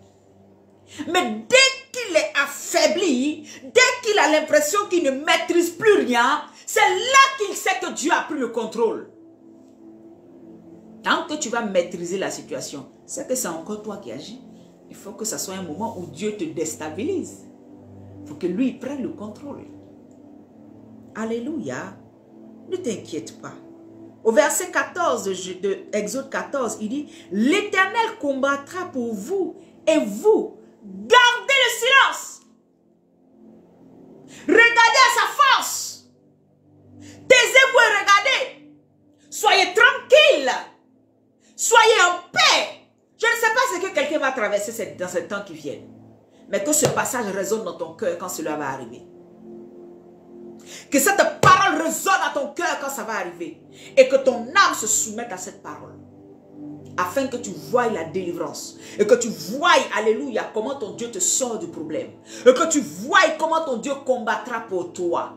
Mais dès qu'il est affaibli, dès qu'il a l'impression qu'il ne maîtrise plus rien, c'est là qu'il sait que Dieu a pris le contrôle. Tant que tu vas maîtriser la situation, c'est que c'est encore toi qui agis. Il faut que ce soit un moment où Dieu te déstabilise. Il faut que lui prenne le contrôle. Alléluia. Ne t'inquiète pas. Au verset 14 de Exode 14, il dit, l'Éternel combattra pour vous et vous, gardez le silence. Regardez à sa force. Taisez-vous et regardez. Soyez tranquille. Soyez en paix. Je ne sais pas ce que quelqu'un va traverser dans ce temps qui vient. Mais que ce passage résonne dans ton cœur quand cela va arriver. Que cette parole résonne à ton cœur quand ça va arriver. Et que ton âme se soumette à cette parole. Afin que tu voies la délivrance. Et que tu voies, alléluia, comment ton Dieu te sort du problème. Et que tu voies comment ton Dieu combattra pour toi.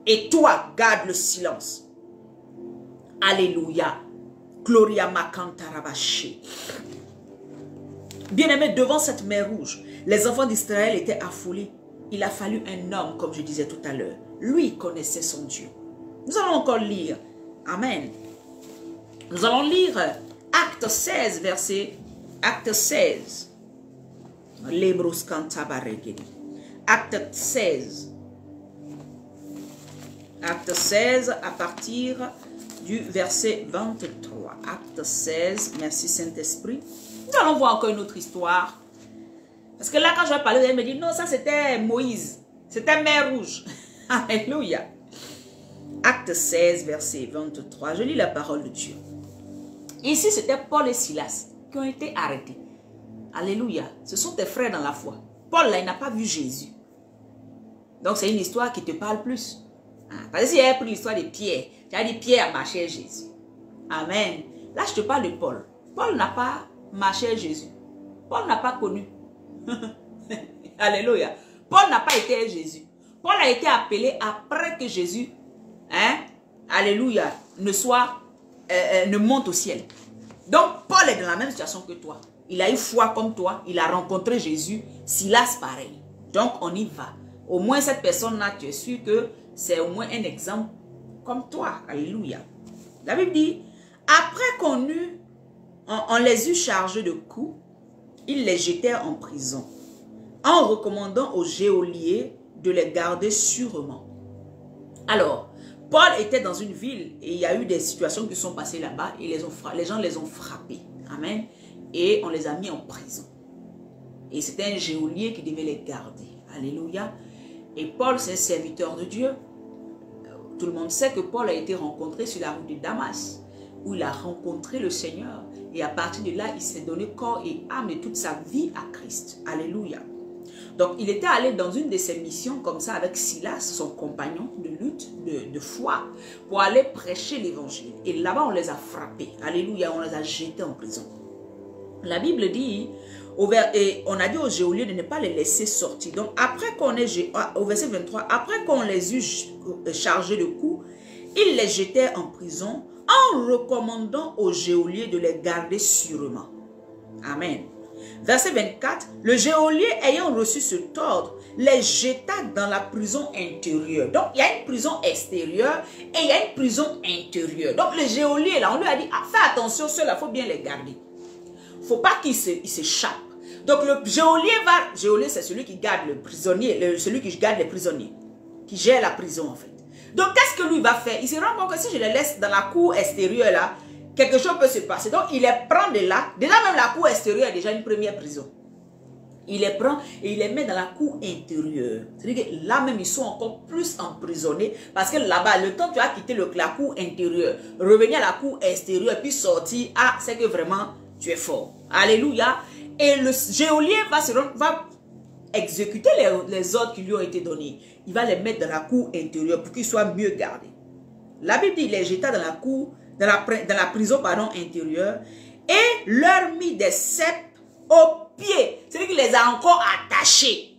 Et toi, garde le silence. Alléluia. Gloria Makantarabashi. Bien-aimés, devant cette mer rouge, les enfants d'Israël étaient affolés. Il a fallu un homme, comme je disais tout à l'heure. Lui connaissait son Dieu. Nous allons encore lire. Amen. Nous allons lire Acte 16, verset... Acte 16. Acte 16. Acte 16 à partir du verset 23. Acte 16. Merci Saint-Esprit. Nous allons voir encore une autre histoire. Parce que là, quand je vais parler, elle me dit, non, ça c'était Moïse. C'était mer rouge. Alléluia. Acte 16, verset 23. Je lis la parole de Dieu. Ici, c'était Paul et Silas qui ont été arrêtés. Alléluia. Ce sont tes frères dans la foi. Paul, là, il n'a pas vu Jésus. Donc, c'est une histoire qui te parle plus. Parce que si elle a pris l'histoire de Pierre, tu as dit Pierre a marché à Jésus. Amen. Là, je te parle de Paul. Paul n'a pas marché à Jésus. Paul n'a pas connu. Alléluia. Paul n'a pas été à Jésus. Paul a été appelé après que Jésus, alléluia, ne monte au ciel. Donc, Paul est dans la même situation que toi. Il a eu foi comme toi. Il a rencontré Jésus. Silas, pareil. Donc, on y va. Au moins, cette personne-là, tu es sûr que c'est au moins un exemple comme toi. Alléluia. La Bible dit, après qu'on les eut chargés de coups, ils les jetèrent en prison, en recommandant aux geôliers de les garder sûrement. Alors, Paul était dans une ville et il y a eu des situations qui sont passées là-bas et les gens les ont frappés. Amen. Et on les a mis en prison. Et c'était un geôlier qui devait les garder. Alléluia. Et Paul, c'est un serviteur de Dieu. Tout le monde sait que Paul a été rencontré sur la route de Damas, où il a rencontré le Seigneur. Et à partir de là, il s'est donné corps et âme et toute sa vie à Christ. Alléluia. Donc, il était allé dans une de ses missions comme ça avec Silas, son compagnon de lutte, de foi, pour aller prêcher l'évangile. Et là-bas, on les a frappés. Alléluia, on les a jetés en prison. La Bible dit, et on a dit aux geôliers de ne pas les laisser sortir. Donc, après qu'on ait, au verset 23, après qu'on les eut chargés de coups, ils les jetaient en prison en recommandant aux geôliers de les garder sûrement. Amen. Verset 24, le geôlier ayant reçu cet ordre, les jeta dans la prison intérieure. Donc, il y a une prison extérieure et il y a une prison intérieure. Donc, le geôlier, là, on lui a dit, fais attention, ceux-là, il faut bien les garder. Il ne faut pas qu'ils s'échappent. Donc, le geôlier c'est celui qui garde le prisonnier, celui qui garde les prisonniers. qui gère la prison en fait. Donc qu'est-ce que lui va faire? Il se rend compte que si je les laisse dans la cour extérieure là, quelque chose peut se passer. Donc il les prend de là. Déjà même la cour extérieure est déjà une première prison. Il les prend et il les met dans la cour intérieure. C'est-à-dire que là même ils sont encore plus emprisonnés parce que là-bas, le temps que tu as quitté la cour intérieure, revenir à la cour extérieure puis sortir, ah c'est que vraiment tu es fort. Alléluia. Et le geôlier va exécuter les ordres qui lui ont été donnés. Il va les mettre dans la cour intérieure pour qu'ils soient mieux gardés. La Bible dit il les jeta dans la cour, dans la prison intérieure et leur mit des ceps aux pieds. C'est-à-dire qu'il les a encore attachés.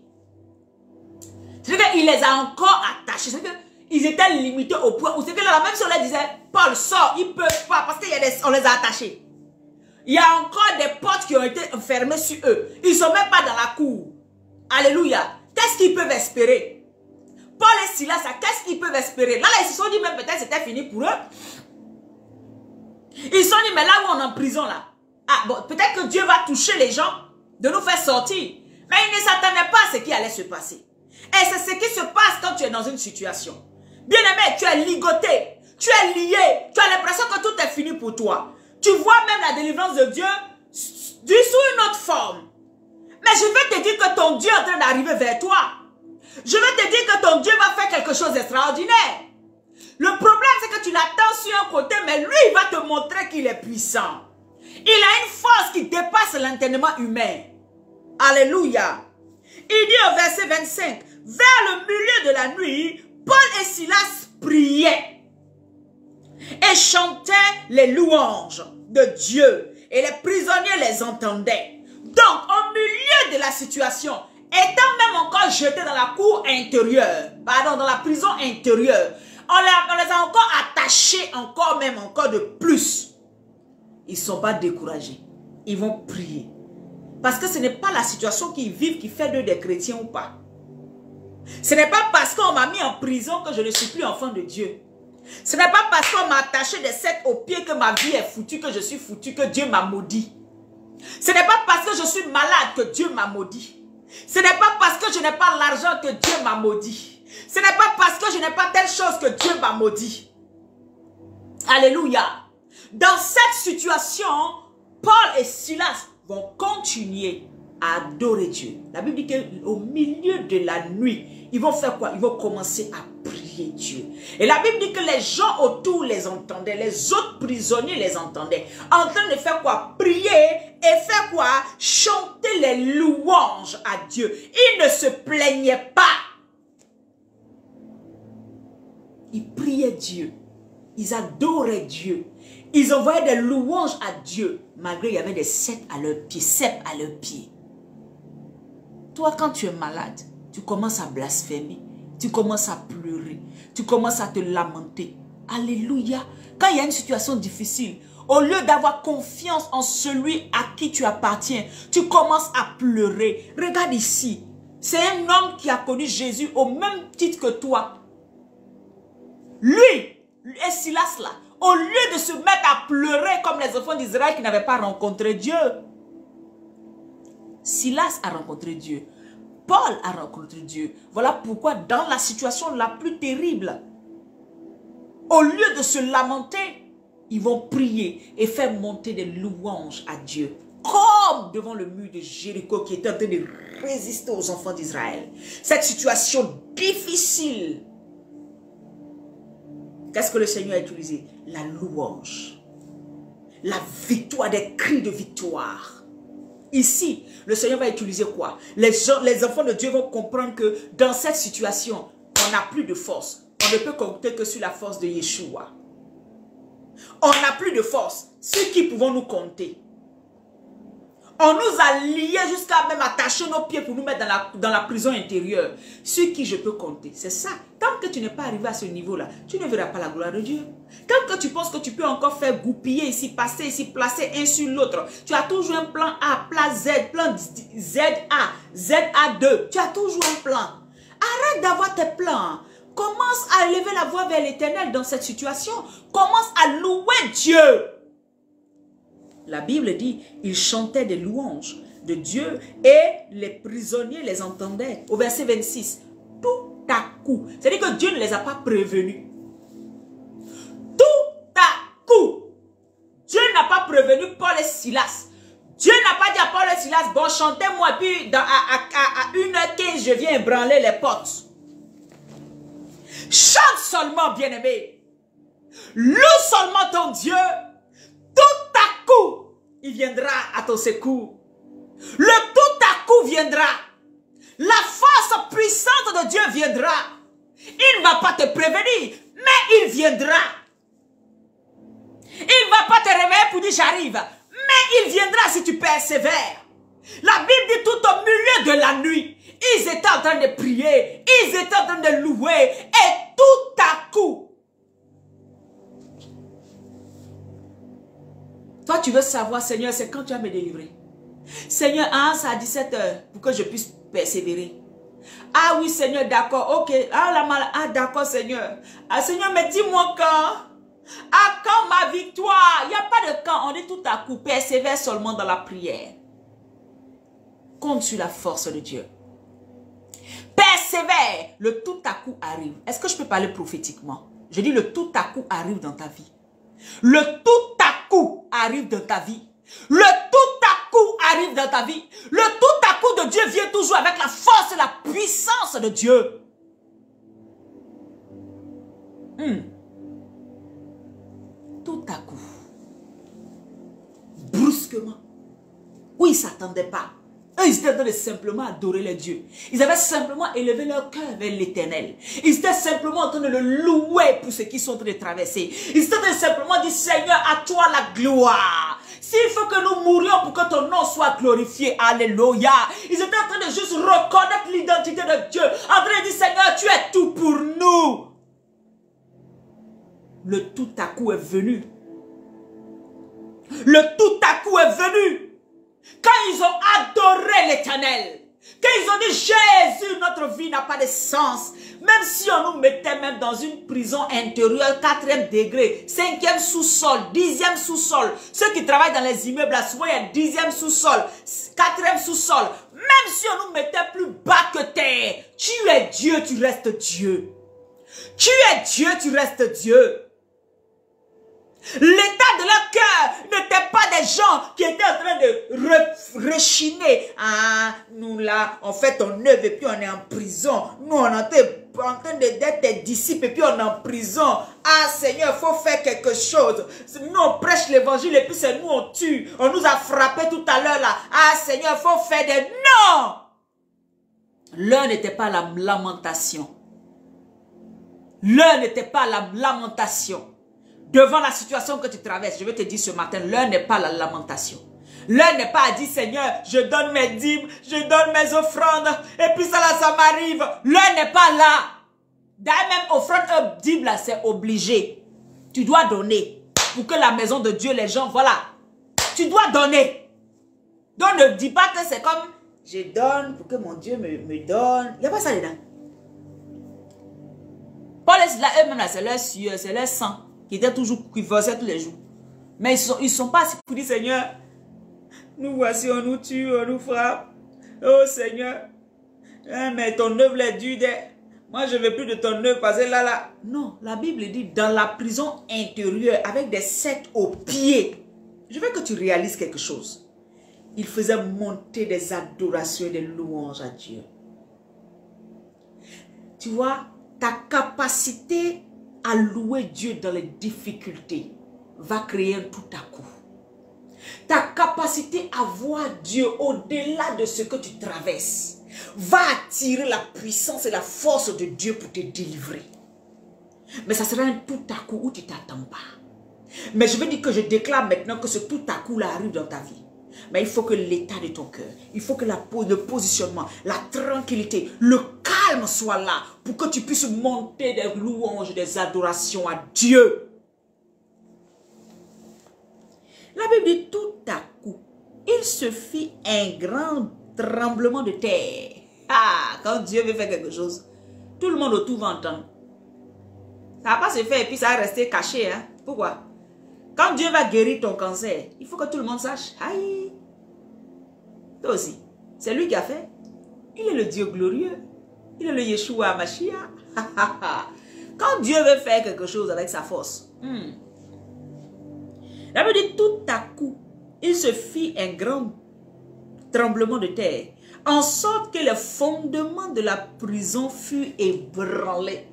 C'est-à-dire qu'il les a encore attachés. C'est-à-dire qu'ils étaient limités au point où c'est que là, même si on leur disait Paul sort, ils ne peuvent pas parce qu'on les a attachés. Il y a encore des portes qui ont été fermées sur eux. Ils ne sont même pas dans la cour. Alléluia. Qu'est-ce qu'ils peuvent espérer? Paul et Silas, qu'est-ce qu'ils peuvent espérer? Là, ils se sont dit, même peut-être c'était fini pour eux. Ils se sont dit, mais là où on est en prison, là, ah, bon, peut-être que Dieu va toucher les gens, de nous faire sortir. Mais ils ne s'attendaient pas à ce qui allait se passer. Et c'est ce qui se passe quand tu es dans une situation. Bien-aimé, tu es ligoté, tu es lié, tu as l'impression que tout est fini pour toi. Tu vois même la délivrance de Dieu sous une autre forme. Mais je vais te dire que ton Dieu est en train d'arriver vers toi. Je vais te dire que ton Dieu va faire quelque chose d'extraordinaire. Le problème, c'est que tu l'attends sur un côté, mais lui, il va te montrer qu'il est puissant. Il a une force qui dépasse l'entendement humain. Alléluia. Il dit au verset 25, vers le milieu de la nuit, Paul et Silas priaient et chantaient les louanges de Dieu. Et les prisonniers les entendaient. Donc, au milieu de la situation, étant même encore jetés dans la cour intérieure, pardon, dans la prison intérieure, on les a encore attachés, encore de plus. Ils ne sont pas découragés. Ils vont prier. Parce que ce n'est pas la situation qu'ils vivent qui fait d'eux des chrétiens ou pas. Ce n'est pas parce qu'on m'a mis en prison que je ne suis plus enfant de Dieu. Ce n'est pas parce qu'on m'a attaché des ceps aux pieds que ma vie est foutue, que je suis foutu, que Dieu m'a maudit. Ce n'est pas parce que je suis malade que Dieu m'a maudit. Ce n'est pas parce que je n'ai pas l'argent que Dieu m'a maudit. Ce n'est pas parce que je n'ai pas telle chose que Dieu m'a maudit. Alléluia. Dans cette situation, Paul et Silas vont continuer à adorer Dieu. La Bible dit qu'au milieu de la nuit, ils vont faire quoi? Ils vont commencer à prier Dieu. Et la Bible dit que les gens autour les entendaient, les autres prisonniers les entendaient, en train de faire quoi? Prier et faire quoi? Chanter les louanges à Dieu. Ils ne se plaignaient pas. Ils priaient Dieu. Ils adoraient Dieu. Ils envoyaient des louanges à Dieu, malgré qu'il y avait des ceps à leurs pieds. Toi, quand tu es malade, tu commences à blasphémer, tu commences à pleurer, tu commences à te lamenter. Alléluia. Quand il y a une situation difficile, au lieu d'avoir confiance en celui à qui tu appartiens, tu commences à pleurer. Regarde ici, c'est un homme qui a connu Jésus au même titre que toi. Lui et Silas là, au lieu de se mettre à pleurer comme les enfants d'Israël qui n'avaient pas rencontré Dieu, Silas a rencontré Dieu. Paul a rencontré Dieu. Voilà pourquoi dans la situation la plus terrible, au lieu de se lamenter, ils vont prier et faire monter des louanges à Dieu. Comme devant le mur de Jéricho qui était en train de résister aux enfants d'Israël. Cette situation difficile. Qu'est-ce que le Seigneur a utilisé? La louange. La victoire, des cris de victoire. Ici, le Seigneur va utiliser quoi? Les enfants de Dieu vont comprendre que dans cette situation, on n'a plus de force. On ne peut compter que sur la force de Yeshua. On n'a plus de force. Sur qui pouvons nous compter? On nous a liés jusqu'à même attacher nos pieds pour nous mettre dans la prison intérieure. Sur qui je peux compter? C'est ça. Tant que tu n'es pas arrivé à ce niveau-là, tu ne verras pas la gloire de Dieu. Tant que tu penses que tu peux encore faire goupiller ici, passer ici, placer un sur l'autre, tu as toujours un plan A, plan Z, plan ZA, ZA2. Tu as toujours un plan. Arrête d'avoir tes plans. Commence à lever la voix vers l'Éternel dans cette situation. Commence à louer Dieu. La Bible dit, ils chantaient des louanges de Dieu et les prisonniers les entendaient. Au verset 26, tout à coup. C'est-à-dire que Dieu ne les a pas prévenus. Tout à coup. Dieu n'a pas prévenu Paul et Silas. Dieu n'a pas dit à Paul et Silas, bon, chantez-moi, puis à 1h15, je viens ébranler les portes. Chante seulement, bien-aimé. Loue seulement ton Dieu. Tout à coup, il viendra à ton secours. Le tout à coup viendra. La force puissante de Dieu viendra. Il ne va pas te prévenir, mais il viendra. Il ne va pas te réveiller pour dire j'arrive, mais il viendra si tu persévères. La Bible dit tout au milieu de la nuit, ils étaient en train de prier, ils étaient en train de louer, et tout à coup, toi tu veux savoir, Seigneur, c'est quand tu vas me délivrer. Seigneur, c'est à 17 h pour que je puisse persévérer. Ah oui, Seigneur, d'accord, ok. Ah d'accord, Seigneur. Ah Seigneur, mais dis-moi quand. Ah, quand ma victoire. Il n'y a pas de quand. On dit tout à coup, persévère seulement dans la prière. Compte sur la force de Dieu. Persévère. Le tout à coup arrive. Est-ce que je peux parler prophétiquement? Je dis le tout à coup arrive dans ta vie. Le tout à coup arrive dans ta vie. Le tout à coup arrive dans ta vie. Le tout à coup de Dieu vient toujours avec la force et la puissance de Dieu. Tout à coup. Brusquement. Où ils ne s'attendaient pas. Eux, ils étaient en train de simplement adorer les dieux. Ils avaient simplement élevé leur cœur vers l'Éternel. Ils étaient simplement en train de le louer pour ce qu'ils sont en train de traverser. Ils étaient en train de simplement dire, Seigneur, à toi la gloire. S'il faut que nous mourions pour que ton nom soit glorifié, alléluia. Ils étaient en train de juste reconnaître l'identité de Dieu. En train de dire, Seigneur, tu es tout pour nous. Le tout à coup est venu. Le tout à coup est venu. Quand ils ont adoré l'Éternel, quand ils ont dit Jésus, notre vie n'a pas de sens. Même si on nous mettait même dans une prison intérieure, 4e degré, 5e sous-sol, 10e sous-sol. Ceux qui travaillent dans les immeubles, là, souvent il y a 10e sous-sol, 4e sous-sol. Même si on nous mettait plus bas que terre, tu es Dieu, tu restes Dieu. Tu es Dieu, tu restes Dieu. L'état de leur cœur n'était pas des gens qui étaient en train de rechiner. Ah, nous là, on fait ton œuvre et puis on est en prison. Nous, on est en train d'être tes disciples et puis on est en prison. Ah Seigneur, il faut faire quelque chose. Nous, on prêche l'évangile et puis c'est nous, on tue. On nous a frappé tout à l'heure là. Ah Seigneur, il faut faire des... Non! L'heure n'était pas la lamentation. L'heure n'était pas la lamentation. Devant la situation que tu traverses, je vais te dire ce matin, l'heure n'est pas la lamentation. L'heure n'est pas à dire, Seigneur, je donne mes dîmes, je donne mes offrandes, et puis ça m'arrive. L'heure n'est pas là. D'ailleurs, même offrande dîme, là, c'est obligé. Tu dois donner pour que la maison de Dieu, les gens, voilà. Tu dois donner. Donc, ne dis pas que c'est comme, je donne pour que mon Dieu me donne. Il n'y a pas ça dedans. Paul et Silas, eux-mêmes, c'est leur sueur, c'est leur sang. Qui était toujours, qui versaient tous les jours. Mais ils sont pas assis pour dire, Seigneur, nous voici, on nous tue, on nous frappe. Oh Seigneur, hein, mais ton œuvre est dure. Moi, je ne veux plus de ton œuvre parce que là. Non, la Bible dit, dans la prison intérieure, avec des sectes aux pieds. Je veux que tu réalises quelque chose. Il faisait monter des adorations et des louanges à Dieu. Tu vois, ta capacité à louer Dieu dans les difficultés va créer un tout à coup. Ta capacité à voir Dieu au-delà de ce que tu traverses va attirer la puissance et la force de Dieu pour te délivrer. Mais ça sera un tout à coup où tu ne t'attends pas. Mais je veux dire que je déclare maintenant que ce tout à coup là arrive dans ta vie. Mais il faut que l'état de ton cœur, il faut que le positionnement, la tranquillité, le calme soit là pour que tu puisses monter des louanges, des adorations à Dieu. La Bible dit tout à coup, il se fit un grand tremblement de terre. Ah, quand Dieu veut faire quelque chose, tout le monde autour va entendre. Ça ne va pas se faire et puis ça va rester caché. Hein? Pourquoi? Quand Dieu va guérir ton cancer, il faut que tout le monde sache. Aïe! Toi aussi, c'est lui qui a fait. Il est le Dieu glorieux. Il est le Yeshua Mashiach. Quand Dieu veut faire quelque chose avec sa force, la Bible dit tout à coup, il se fit un grand tremblement de terre, en sorte que le fondement de la prison fut ébranlé.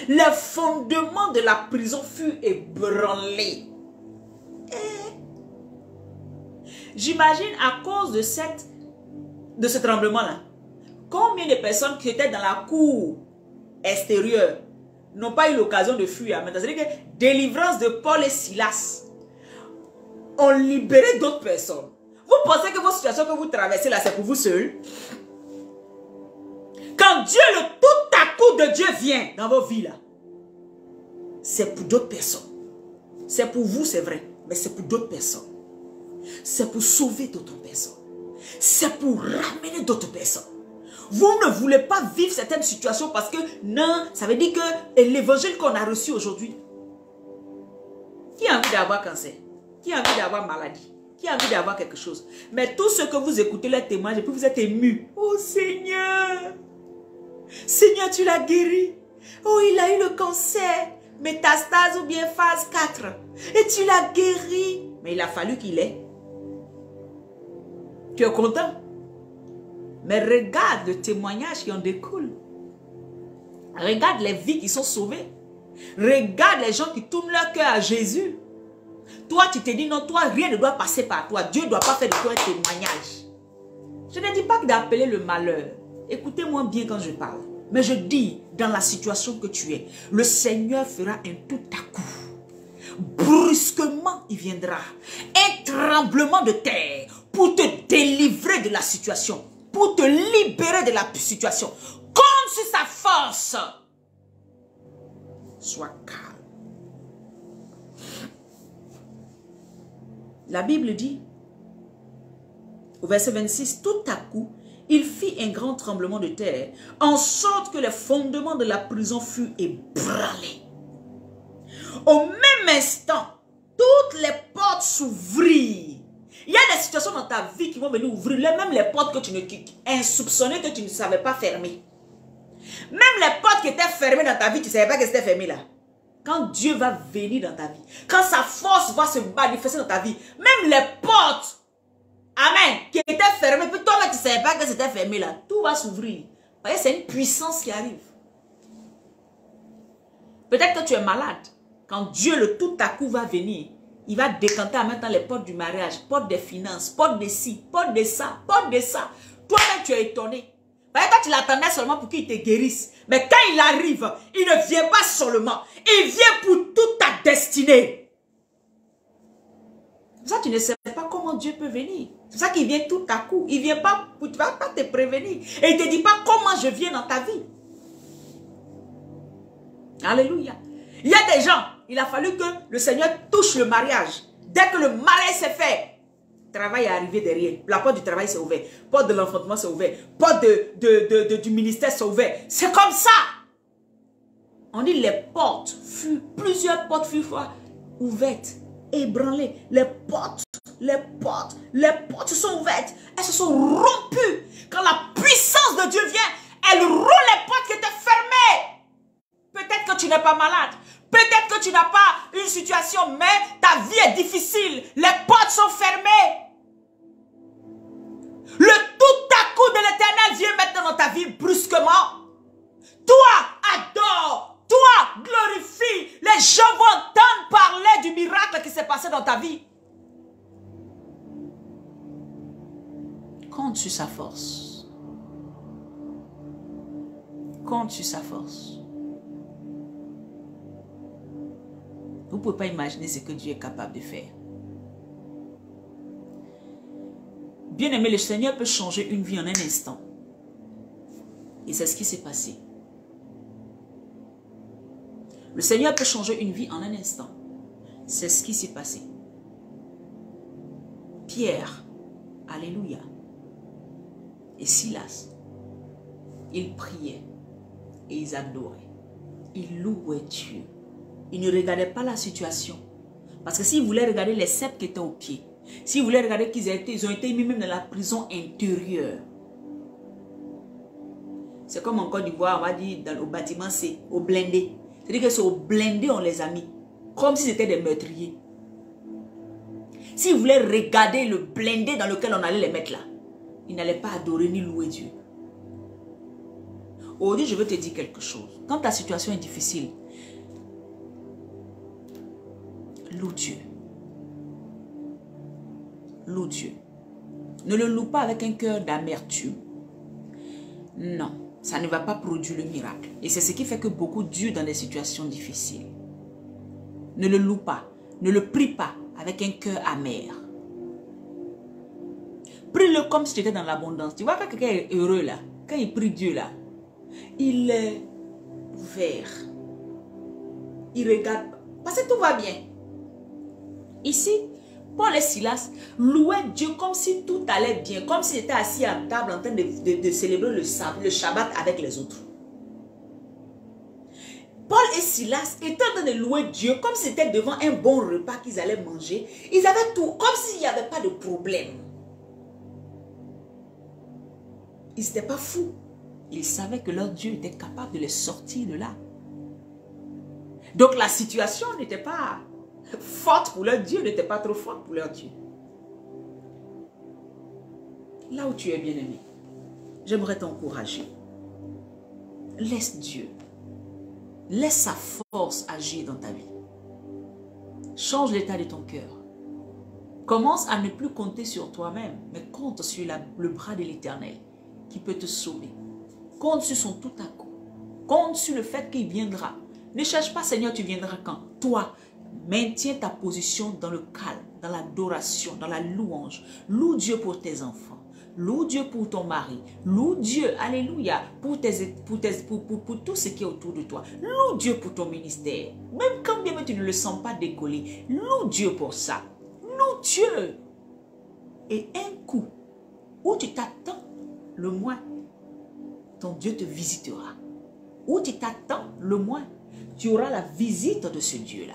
Le fondement de la prison fut ébranlé. J'imagine à cause de ce tremblement-là, combien de personnes qui étaient dans la cour extérieure n'ont pas eu l'occasion de fuir. C'est-à-dire que délivrance de Paul et Silas ont libéré d'autres personnes. Vous pensez que vos situations que vous traversez là, c'est pour vous seul? Quand Dieu, le tout à coup de Dieu vient dans vos vies là, c'est pour d'autres personnes. C'est pour vous, c'est vrai, mais c'est pour d'autres personnes. C'est pour sauver d'autres personnes. C'est pour ramener d'autres personnes. Vous ne voulez pas vivre certaines situations parce que non, ça veut dire que l'évangile qu'on a reçu aujourd'hui. Qui a envie d'avoir cancer? Qui a envie d'avoir maladie? Qui a envie d'avoir quelque chose? Mais tous ceux que vous écoutez les témoignages et puis vous êtes émus. Oh Seigneur! Seigneur, tu l'as guéri. Oh, il a eu le cancer. Métastase ou bien phase 4. Et tu l'as guéri. Mais il a fallu qu'il ait. Tu es content? Mais regarde le témoignage qui en découle. Regarde les vies qui sont sauvées. Regarde les gens qui tournent leur cœur à Jésus. Toi, tu te dis non, toi, rien ne doit passer par toi. Dieu ne doit pas faire de toi un témoignage. Je ne dis pas d'appeler le malheur. Écoutez-moi bien quand je parle. Mais je dis, dans la situation que tu es, le Seigneur fera un tout à coup. Brusquement, il viendra. Un tremblement de terre pour te délivrer de la situation. Pour te libérer de la situation. Compte sur sa force. Sois calme. La Bible dit, au verset 26, tout à coup, il fit un grand tremblement de terre, en sorte que les fondements de la prison furent ébranlés. Au même instant, toutes les portes s'ouvrirent. Il y a des situations dans ta vie qui vont venir ouvrir, même les portes que tu ne insoupçonnées, que tu ne savais pas fermer. Même les portes qui étaient fermées dans ta vie, tu ne savais pas que c'était fermé là. Quand Dieu va venir dans ta vie, quand sa force va se manifester dans ta vie, même les portes, amen, qui étaient fermées, puis toi tu ne savais pas que c'était fermé là, tout va s'ouvrir. Voyez, c'est une puissance qui arrive. Peut-être que tu es malade. Quand Dieu le tout à coup va venir, il va décanter en même temps les portes du mariage, portes des finances, portes de ci, portes de ça, portes de ça. Toi-même tu es étonné. Quand tu l'attendais seulement pour qu'il te guérisse. Mais quand il arrive, il ne vient pas seulement. Il vient pour toute ta destinée. C'est ça, tu ne sais pas comment Dieu peut venir. C'est ça qu'il vient tout à coup. Il ne vient pas, il ne va pas te prévenir. Et il ne te dit pas comment je viens dans ta vie. Alléluia. Il y a des gens, il a fallu que le Seigneur touche le mariage. Dès que le mariage s'est fait, le travail est arrivé derrière. La porte du travail s'est ouverte. Porte de l'enfantement s'est ouverte. Porte du ministère s'est ouverte. C'est comme ça. On dit plusieurs portes furent ouvertes, ébranlées. Les portes se sont ouvertes. Elles se sont rompues. Quand la puissance de Dieu vient, elle roule les portes qui étaient fermées. Peut-être que tu n'es pas malade. Peut-être que tu n'as pas une situation, mais ta vie est difficile. Les portes sont fermées. Le tout à coup de l'Éternel vient maintenant dans ta vie brusquement. Toi, adore. Toi, glorifie. Les gens vont entendre parler du miracle qui s'est passé dans ta vie. Compte sur sa force. Compte sur sa force. Vous ne pouvez pas imaginer ce que Dieu est capable de faire. Bien aimé, le Seigneur peut changer une vie en un instant. Et c'est ce qui s'est passé. Le Seigneur peut changer une vie en un instant. C'est ce qui s'est passé. Pierre, alléluia, et Silas, ils priaient et ils adoraient. Ils louaient Dieu. Ils ne regardaient pas la situation. Parce que s'ils voulaient regarder les cèpes qui étaient au pied, s'ils voulaient regarder qu'ils ont été mis même dans la prison intérieure, C'est comme en Côte d'Ivoire, on va dire, au bâtiment C, au blindé. C'est-à-dire que c'est au blindé, on les a mis. Comme si c'était des meurtriers. S'ils voulaient regarder le blindé dans lequel on allait les mettre là, ils n'allaient pas adorer ni louer Dieu. Aujourd'hui, je veux te dire quelque chose. Quand ta situation est difficile, loue Dieu. Loue Dieu. Ne le loue pas avec un cœur d'amertume. Non, ça ne va pas produire le miracle. Et c'est ce qui fait que beaucoup durent dans des situations difficiles. Ne le loue pas. Ne le prie pas avec un cœur amer. Prie-le comme si tu étais dans l'abondance. Tu vois, quand quelqu'un est heureux là, quand il prie Dieu là, il est ouvert. Il regarde. Parce que tout va bien. Ici, Paul et Silas louaient Dieu comme si tout allait bien. Comme s'ils étaient assis à table en train de célébrer le Shabbat avec les autres. Paul et Silas étaient en train de louer Dieu comme si c'était devant un bon repas qu'ils allaient manger. Ils avaient tout, comme s'il n'y avait pas de problème. Ils n'étaient pas fous. Ils savaient que leur Dieu était capable de les sortir de là. Donc la situation n'était pas forte pour leur Dieu, n'était pas trop forte pour leur Dieu. Là où tu es bien-aimé, j'aimerais t'encourager. Laisse Dieu. Laisse sa force agir dans ta vie. Change l'état de ton cœur. Commence à ne plus compter sur toi-même, mais compte sur le bras de l'Éternel qui peut te sauver. Compte sur son tout à coup. Compte sur le fait qu'il viendra. Ne cherche pas, Seigneur, tu viendras quand? Toi, maintiens ta position dans le calme, dans l'adoration, dans la louange. Loue Dieu pour tes enfants. Loue Dieu pour ton mari. Loue Dieu, alléluia, pour tout ce qui est autour de toi. Loue Dieu pour ton ministère. Même quand bien tu ne le sens pas décoller. Loue Dieu pour ça. Loue Dieu. Et un coup, où tu t'attends, le moins, ton Dieu te visitera. Où tu t'attends, le moins, tu auras la visite de ce Dieu-là.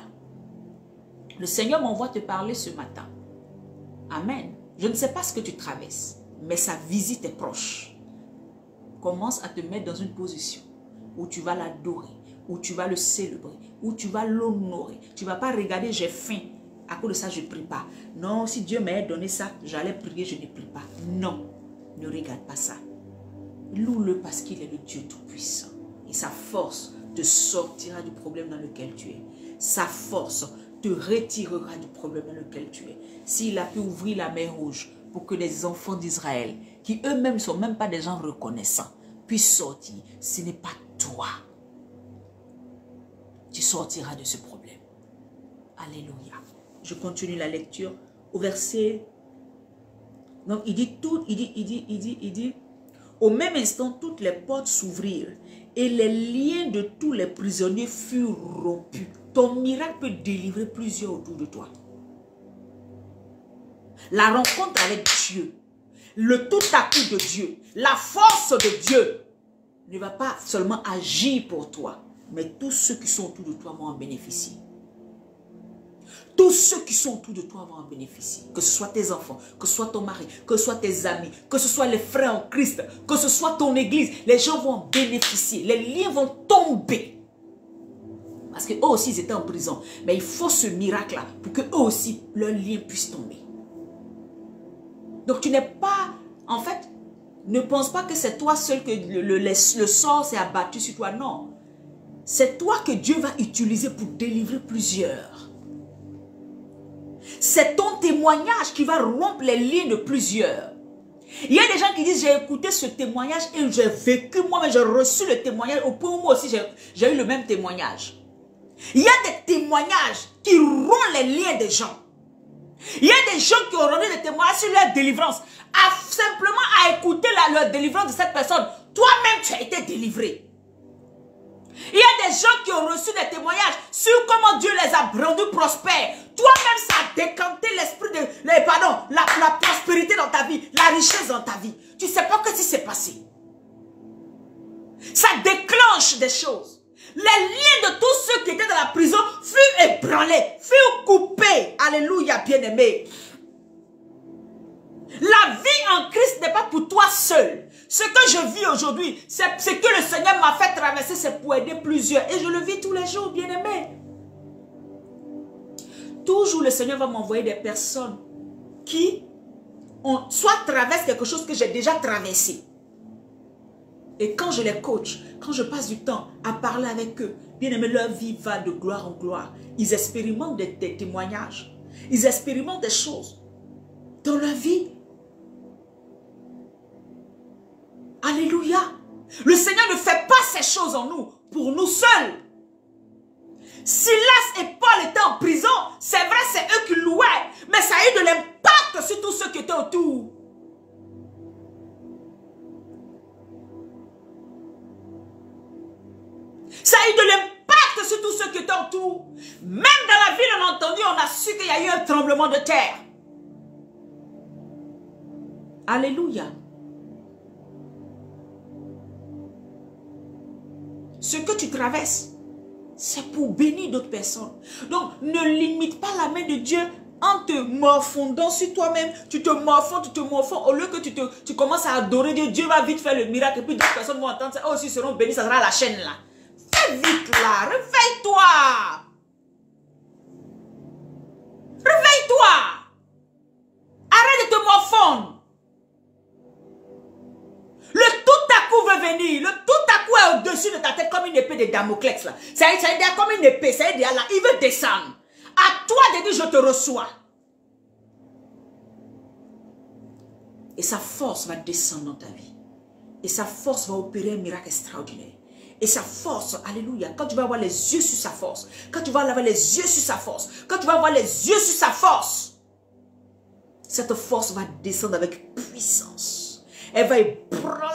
Le Seigneur m'envoie te parler ce matin. Amen. Je ne sais pas ce que tu traverses, mais sa visite est proche. Commence à te mettre dans une position où tu vas l'adorer, où tu vas le célébrer, où tu vas l'honorer. Tu ne vas pas regarder, j'ai faim, à cause de ça je ne prie pas. Non, si Dieu m'a donné ça, j'allais prier, je ne prie pas. Non, ne regarde pas ça. Loue-le parce qu'il est le Dieu Tout-Puissant. Et sa force te sortira du problème dans lequel tu es. Sa force te retirera du problème dans lequel tu es. S'il a pu ouvrir la mer Rouge pour que les enfants d'Israël, qui eux-mêmes ne sont même pas des gens reconnaissants, puissent sortir, ce n'est pas toi. Tu sortiras de ce problème. Alléluia. Je continue la lecture au verset. Donc il dit tout, il dit, au même instant, toutes les portes s'ouvrirent et les liens de tous les prisonniers furent rompus. Ton miracle peut délivrer plusieurs autour de toi. La rencontre avec Dieu, le tout à coup de Dieu, la force de Dieu ne va pas seulement agir pour toi, mais tous ceux qui sont autour de toi vont en bénéficier. Tous ceux qui sont autour de toi vont en bénéficier. Que ce soit tes enfants, que ce soit ton mari, que ce soit tes amis, que ce soit les frères en Christ, que ce soit ton église. Les gens vont en bénéficier. Les liens vont tomber. Parce qu'eux aussi, ils étaient en prison. Mais il faut ce miracle-là pour qu'eux aussi, leurs liens puissent tomber. Donc tu n'es pas... En fait, ne pense pas que c'est toi seul que le sort s'est abattu sur toi. Non. C'est toi que Dieu va utiliser pour délivrer plusieurs. C'est ton témoignage qui va rompre les liens de plusieurs. Il y a des gens qui disent, j'ai écouté ce témoignage et j'ai vécu moi-même, j'ai reçu le témoignage au point où moi aussi j'ai eu le même témoignage. Il y a des témoignages qui rompent les liens des gens. Il y a des gens qui ont rendu des témoignages sur leur délivrance. Simplement à écouter leur délivrance de cette personne, toi-même tu as été délivré. Il y a des gens qui ont reçu des témoignages sur comment Dieu les a rendus prospères. Toi-même, ça a décanté l'esprit de... la prospérité dans ta vie, la richesse dans ta vie. Tu ne sais pas ce qui s'est passé. Ça déclenche des choses. Les liens de tous ceux qui étaient dans la prison furent ébranlés, furent coupés. Alléluia, bien-aimés. La vie en Christ n'est pas pour toi seul. Ce que je vis aujourd'hui, c'est ce que le Seigneur m'a fait traverser, c'est pour aider plusieurs. Et je le vis tous les jours, bien-aimé. Toujours le Seigneur va m'envoyer des personnes qui soit traversent quelque chose que j'ai déjà traversé. Et quand je les coach, quand je passe du temps à parler avec eux, bien aimé, leur vie va de gloire en gloire. Ils expérimentent des témoignages. Ils expérimentent des choses dans leur vie. Alléluia. Le Seigneur ne fait pas ces choses en nous, pour nous seuls. Silas et Paul étaient en prison, c'est vrai, c'est eux qui louaient, mais ça a eu de l'impact sur tous ceux qui étaient autour. Ça a eu de l'impact sur tous ceux qui étaient autour. Même dans la ville, on a entendu, on a su qu'il y a eu un tremblement de terre. Alléluia. Ce que tu traverses, c'est pour bénir d'autres personnes. Donc, ne limite pas la main de Dieu en te morfondant sur toi-même. Tu te morfonds. Au lieu que tu commences à adorer Dieu, Dieu va vite faire le miracle. Et puis d'autres personnes vont entendre ça. Oh, s'ils seront bénis, ça sera la chaîne là. Fais vite là, réveille-toi. Réveille-toi. Arrête de te morfondre. Le tout à coup veut venir. Le tout à coup est au-dessus de ta tête comme une épée de Damoclès. Là. Ça veut dire comme une épée. Ça veut dire là, il veut descendre. À toi de dire je te reçois. Et sa force va descendre dans ta vie. Et sa force va opérer un miracle extraordinaire. Et sa force, alléluia, quand tu vas avoir les yeux sur sa force, quand tu vas avoir les yeux sur sa force, quand tu vas avoir les yeux sur sa force, cette force va descendre avec puissance. Elle va ébranler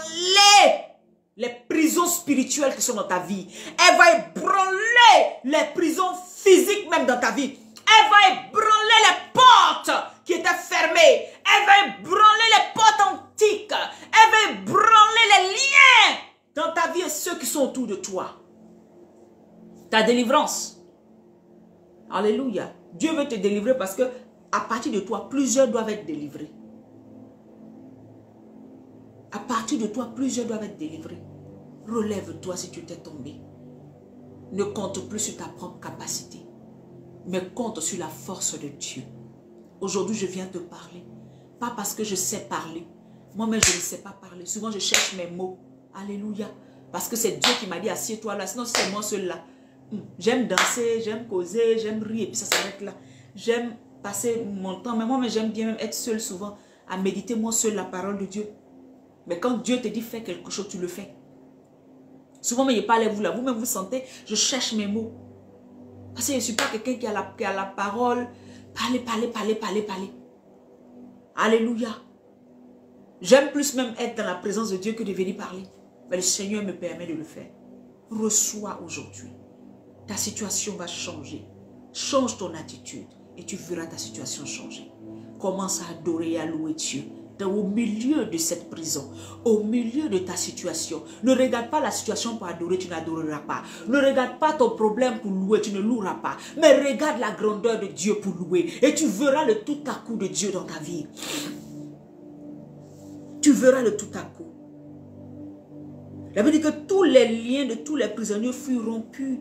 les prisons spirituelles qui sont dans ta vie. Elle va ébranler les prisons physiques même dans ta vie. Elle va ébranler les portes qui étaient fermées. Elle va ébranler les portes antiques. Elle va ébranler les liens dans ta vie et ceux qui sont autour de toi. Ta délivrance. Alléluia. Dieu veut te délivrer parce que à partir de toi, plusieurs doivent être délivrés. À partir de toi, plusieurs doivent être délivrés. Relève-toi si tu t'es tombé. Ne compte plus sur ta propre capacité, mais compte sur la force de Dieu. Aujourd'hui, je viens te parler. Pas parce que je sais parler. Moi-même, je ne sais pas parler. Souvent, je cherche mes mots. Alléluia. Parce que c'est Dieu qui m'a dit, assieds-toi là. Sinon, c'est moi seul là. J'aime danser, j'aime causer, j'aime rire. Et puis ça s'arrête là. J'aime passer mon temps. Mais moi, j'aime bien même être seul souvent. À méditer moi seul la parole de Dieu. Mais quand Dieu te dit fais quelque chose, tu le fais. Souvent, mais je parle à vous là. Vous-même, vous sentez, je cherche mes mots. Parce que je ne suis pas quelqu'un qui a la parole. Parler. Alléluia. J'aime plus même être dans la présence de Dieu que de venir parler. Mais le Seigneur me permet de le faire. Reçois aujourd'hui. Ta situation va changer. Change ton attitude et tu verras ta situation changer. Commence à adorer et à louer Dieu. Au milieu de cette prison, au milieu de ta situation. Ne regarde pas la situation pour adorer, tu n'adoreras pas. Ne regarde pas ton problème pour louer, tu ne loueras pas. Mais regarde la grandeur de Dieu pour louer. Et tu verras le tout à coup de Dieu dans ta vie. Tu verras le tout à coup. La Bible dit que tous les liens de tous les prisonniers furent rompus.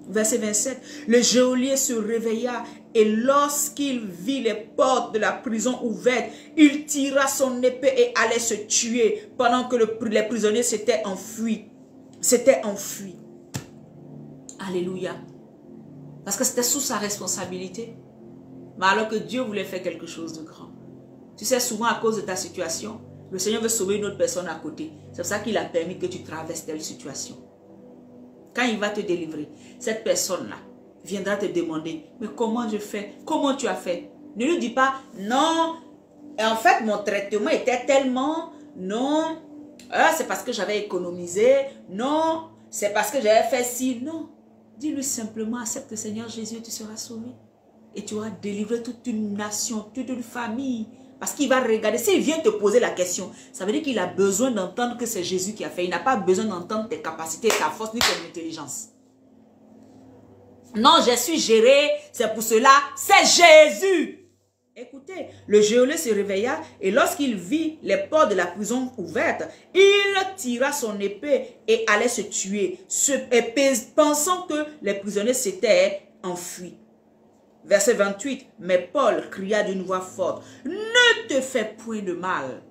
Verset 27. Le geôlier se réveilla et lorsqu'il vit les portes de la prison ouvertes, il tira son épée et allait se tuer pendant que les prisonniers s'étaient enfuis. Alléluia. Parce que c'était sous sa responsabilité. Mais alors que Dieu voulait faire quelque chose de grand. Tu sais, souvent à cause de ta situation, le Seigneur veut sauver une autre personne à côté. C'est pour ça qu'il a permis que tu traverses telle situation. Quand il va te délivrer, cette personne-là viendra te demander, mais comment je fais? Comment tu as fait? Ne lui dis pas, non, en fait mon traitement était tellement, non, c'est parce que j'avais économisé, non, c'est parce que j'avais fait ci, non. Dis-lui simplement, accepte le Seigneur Jésus et tu seras sauvé. Et tu auras délivré toute une nation, toute une famille. Parce qu'il va regarder, s'il vient te poser la question, ça veut dire qu'il a besoin d'entendre que c'est Jésus qui a fait. Il n'a pas besoin d'entendre tes capacités, ta force, ni ton intelligence. Non, je suis géré, c'est pour cela, c'est Jésus. Écoutez, le geôlier se réveilla et lorsqu'il vit les portes de la prison ouvertes, il tira son épée et allait se tuer, pensant que les prisonniers s'étaient enfuis. Verset 28, mais Paul cria d'une voix forte, « Ne te fais point de mal,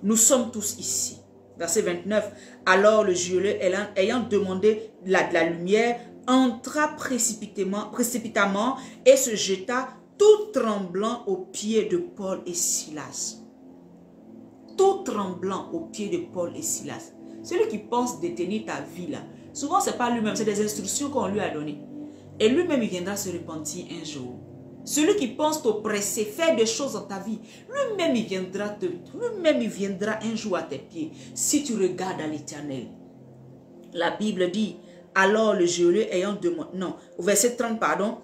nous sommes tous ici. » Verset 29, alors le geôlier ayant demandé de la lumière, entra précipitamment et se jeta tout tremblant aux pieds de Paul et Silas. Tout tremblant aux pieds de Paul et Silas. Celui qui pense détenir ta vie là, souvent c'est pas lui-même, c'est des instructions qu'on lui a données. Et lui-même il viendra se repentir un jour. Celui qui pense t'oppresser, faire des choses dans ta vie, lui-même il viendra un jour à tes pieds, si tu regardes à l'Éternel. La Bible dit, alors le geôlier ayant demandé, non, au verset 30, pardon,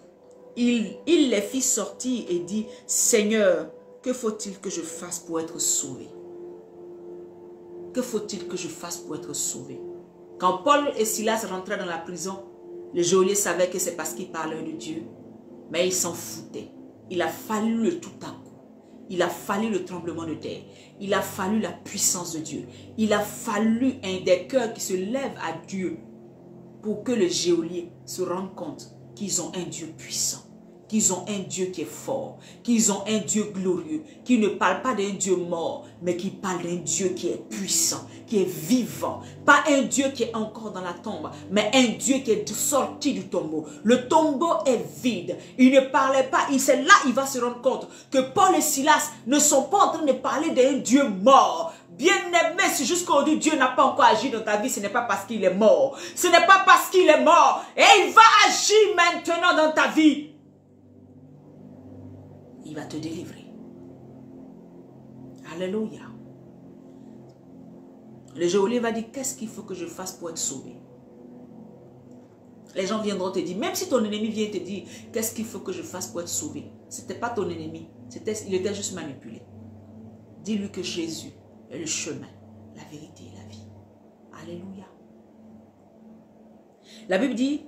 il les fit sortir et dit, Seigneur, que faut-il que je fasse pour être sauvé? Que faut-il que je fasse pour être sauvé? Quand Paul et Silas rentraient dans la prison, le geôlier savait que c'est parce qu'ils parlaient de Dieu, mais il s'en foutait. Il a fallu le tout à coup. Il a fallu le tremblement de terre. Il a fallu la puissance de Dieu. Il a fallu des cœurs qui se lèvent à Dieu pour que le geôlier se rende compte qu'ils ont un Dieu puissant, qu'ils ont un Dieu qui est fort, qu'ils ont un Dieu glorieux, qui ne parle pas d'un Dieu mort, mais qui parle d'un Dieu qui est puissant, qui est vivant. Pas un Dieu qui est encore dans la tombe, mais un Dieu qui est sorti du tombeau. Le tombeau est vide. Il ne parlait pas. C'est là il va se rendre compte que Paul et Silas ne sont pas en train de parler d'un Dieu mort. Bien-aimé, si jusqu'aujourd'hui Dieu n'a pas encore agi dans ta vie, ce n'est pas parce qu'il est mort. Ce n'est pas parce qu'il est mort. Et il va agir maintenant dans ta vie. Il va te délivrer. Alléluia. Le geôlier va dire, qu'est-ce qu'il faut que je fasse pour être sauvé? Les gens viendront te dire, même si ton ennemi vient te dire, qu'est-ce qu'il faut que je fasse pour être sauvé? Ce n'était pas ton ennemi, il était juste manipulé. Dis-lui que Jésus est le chemin, la vérité et la vie. Alléluia. La Bible dit,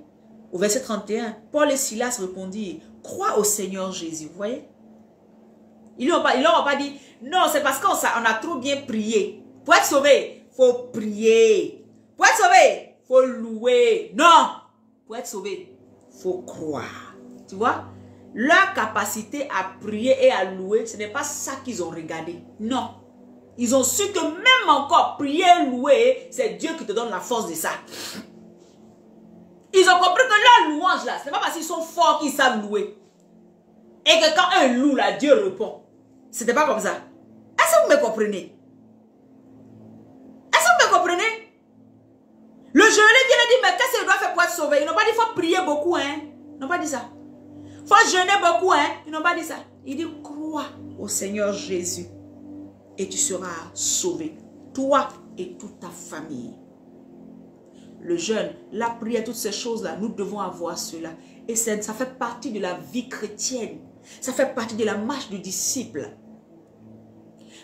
au verset 31, Paul et Silas répondirent, crois au Seigneur Jésus. Vous voyez? Ils n'ont pas dit, non, c'est parce qu'on a trop bien prié. Pour être sauvé, il faut prier. Pour être sauvé, il faut louer. Non, pour être sauvé, il faut croire. Tu vois? Leur capacité à prier et à louer, ce n'est pas ça qu'ils ont regardé. Non. Ils ont su que même encore prier et louer, c'est Dieu qui te donne la force de ça. Ils ont compris que leur louange là, ce n'est pas parce qu'ils sont forts qu'ils savent louer. Et que quand un loue là, Dieu répond. C'était pas comme ça. Est-ce que vous me comprenez? Est-ce que vous me comprenez? Le geôlier vient de dire, mais qu'est-ce qu'il doit faire pour être sauvé? Ils n'ont pas dit, il faut prier beaucoup, hein. Ils n'ont pas dit ça. Il faut jeûner beaucoup, hein. Ils n'ont pas dit ça. Il dit, crois au Seigneur Jésus et tu seras sauvé. Toi et toute ta famille. Le jeûne, la prière, toutes ces choses-là, nous devons avoir cela. Et ça fait partie de la vie chrétienne. Ça fait partie de la marche du disciple.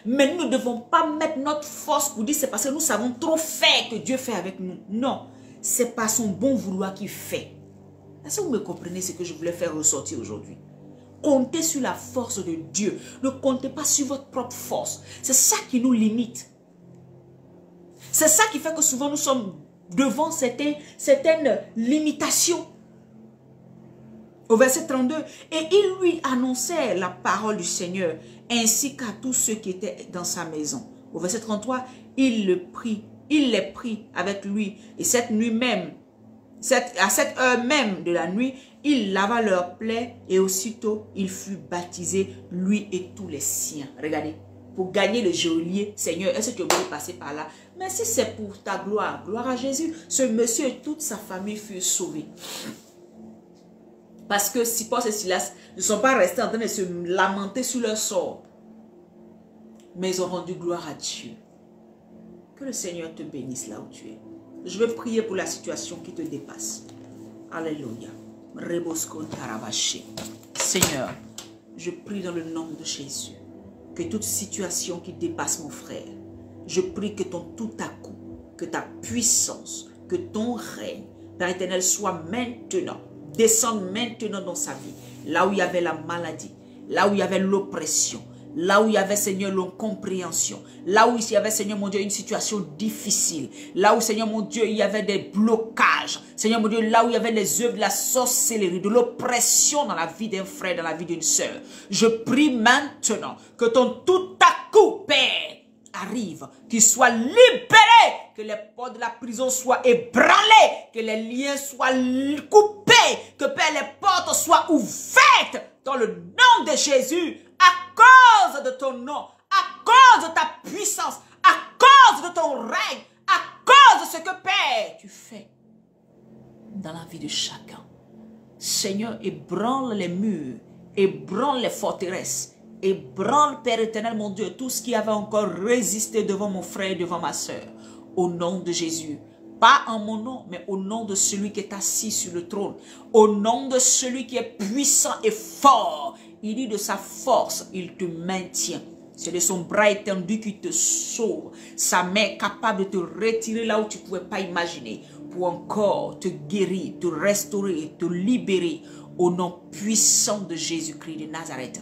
Mais nous ne devons pas mettre notre force pour dire c'est parce que nous savons trop faire que Dieu fait avec nous. Non, c'est par son bon vouloir qu'il fait. Est-ce que vous me comprenez ce que je voulais faire ressortir aujourd'hui? Comptez sur la force de Dieu. Ne comptez pas sur votre propre force. C'est ça qui nous limite. C'est ça qui fait que souvent nous sommes devant certaines limitations. Au verset 32, et il lui annonçait la parole du Seigneur, ainsi qu'à tous ceux qui étaient dans sa maison. Au verset 33, il les prit avec lui, et cette nuit même, à cette heure même de la nuit, il lava leurs plaies, et aussitôt il fut baptisé, lui et tous les siens. Regardez, pour gagner le geôlier, Seigneur, est-ce que tu es obligé de passer par là? Mais si c'est pour ta gloire, gloire à Jésus, ce monsieur et toute sa famille furent sauvés. Parce que si Paul et Silas ne sont pas restés en train de se lamenter sur leur sort, mais ils ont rendu gloire à Dieu. Que le Seigneur te bénisse là où tu es. Je vais prier pour la situation qui te dépasse. Alléluia. Seigneur, je prie dans le nom de Jésus que toute situation qui dépasse mon frère, je prie que ton tout à coup, que ta puissance, que ton règne, Père éternel, soit maintenant. Descende maintenant dans sa vie, là où il y avait la maladie, là où il y avait l'oppression, là où il y avait, Seigneur, l'incompréhension, là où il y avait, Seigneur mon Dieu, une situation difficile, là où, Seigneur mon Dieu, il y avait des blocages, Seigneur mon Dieu, là où il y avait les œuvres de la sorcellerie, de l'oppression dans la vie d'un frère, dans la vie d'une sœur. Je prie maintenant que ton tout à coup, Père, arrive, qu'il soit libéré, que les portes de la prison soient ébranlées, que les liens soient coupés, que Père, les portes soient ouvertes dans le nom de Jésus, à cause de ton nom, à cause de ta puissance, à cause de ton règne, à cause de ce que Père, tu fais dans la vie de chacun. Seigneur, ébranle les murs, ébranle les forteresses, ébranle, Père éternel, mon Dieu, tout ce qui avait encore résisté devant mon frère et devant ma soeur. Au nom de Jésus. Pas en mon nom, mais au nom de celui qui est assis sur le trône. Au nom de celui qui est puissant et fort. Il dit de sa force, il te maintient. C'est de son bras étendu qui te sauve. Sa main capable de te retirer là où tu ne pouvais pas imaginer. Pour encore te guérir, te restaurer, te libérer. Au nom puissant de Jésus-Christ de Nazareth.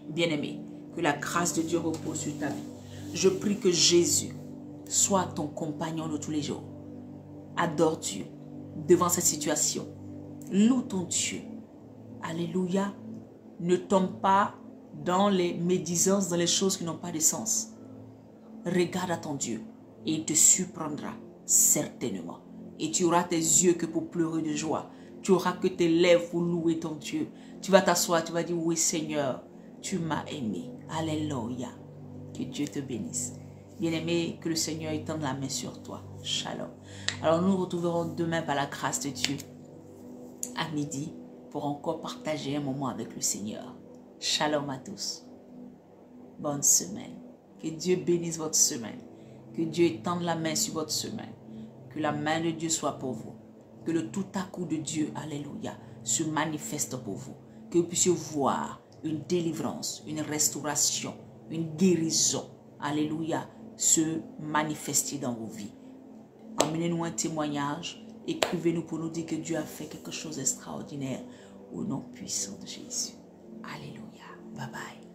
Bien-aimé, que la grâce de Dieu repose sur ta vie. Je prie que Jésus soit ton compagnon de tous les jours. Adore Dieu devant cette situation. Loue ton Dieu. Alléluia. Ne tombe pas dans les médisances, dans les choses qui n'ont pas de sens. Regarde à ton Dieu et il te surprendra certainement. Et tu auras tes yeux que pour pleurer de joie. Tu auras que tes lèvres pour louer ton Dieu. Tu vas t'asseoir, tu vas dire, oui Seigneur, tu m'as aimé. Alléluia. Que Dieu te bénisse. Bien-aimé, que le Seigneur étende la main sur toi. Shalom. Alors nous nous retrouverons demain par la grâce de Dieu à midi pour encore partager un moment avec le Seigneur. Shalom à tous. Bonne semaine. Que Dieu bénisse votre semaine. Que Dieu étende la main sur votre semaine. Que la main de Dieu soit pour vous. Que le tout à coup de Dieu, alléluia, se manifeste pour vous. Que vous puissiez voir une délivrance, une restauration, une guérison, alléluia, se manifester dans vos vies. Emmenez-nous un témoignage, écrivez-nous pour nous dire que Dieu a fait quelque chose d'extraordinaire au nom puissant de Jésus. Alléluia. Bye bye.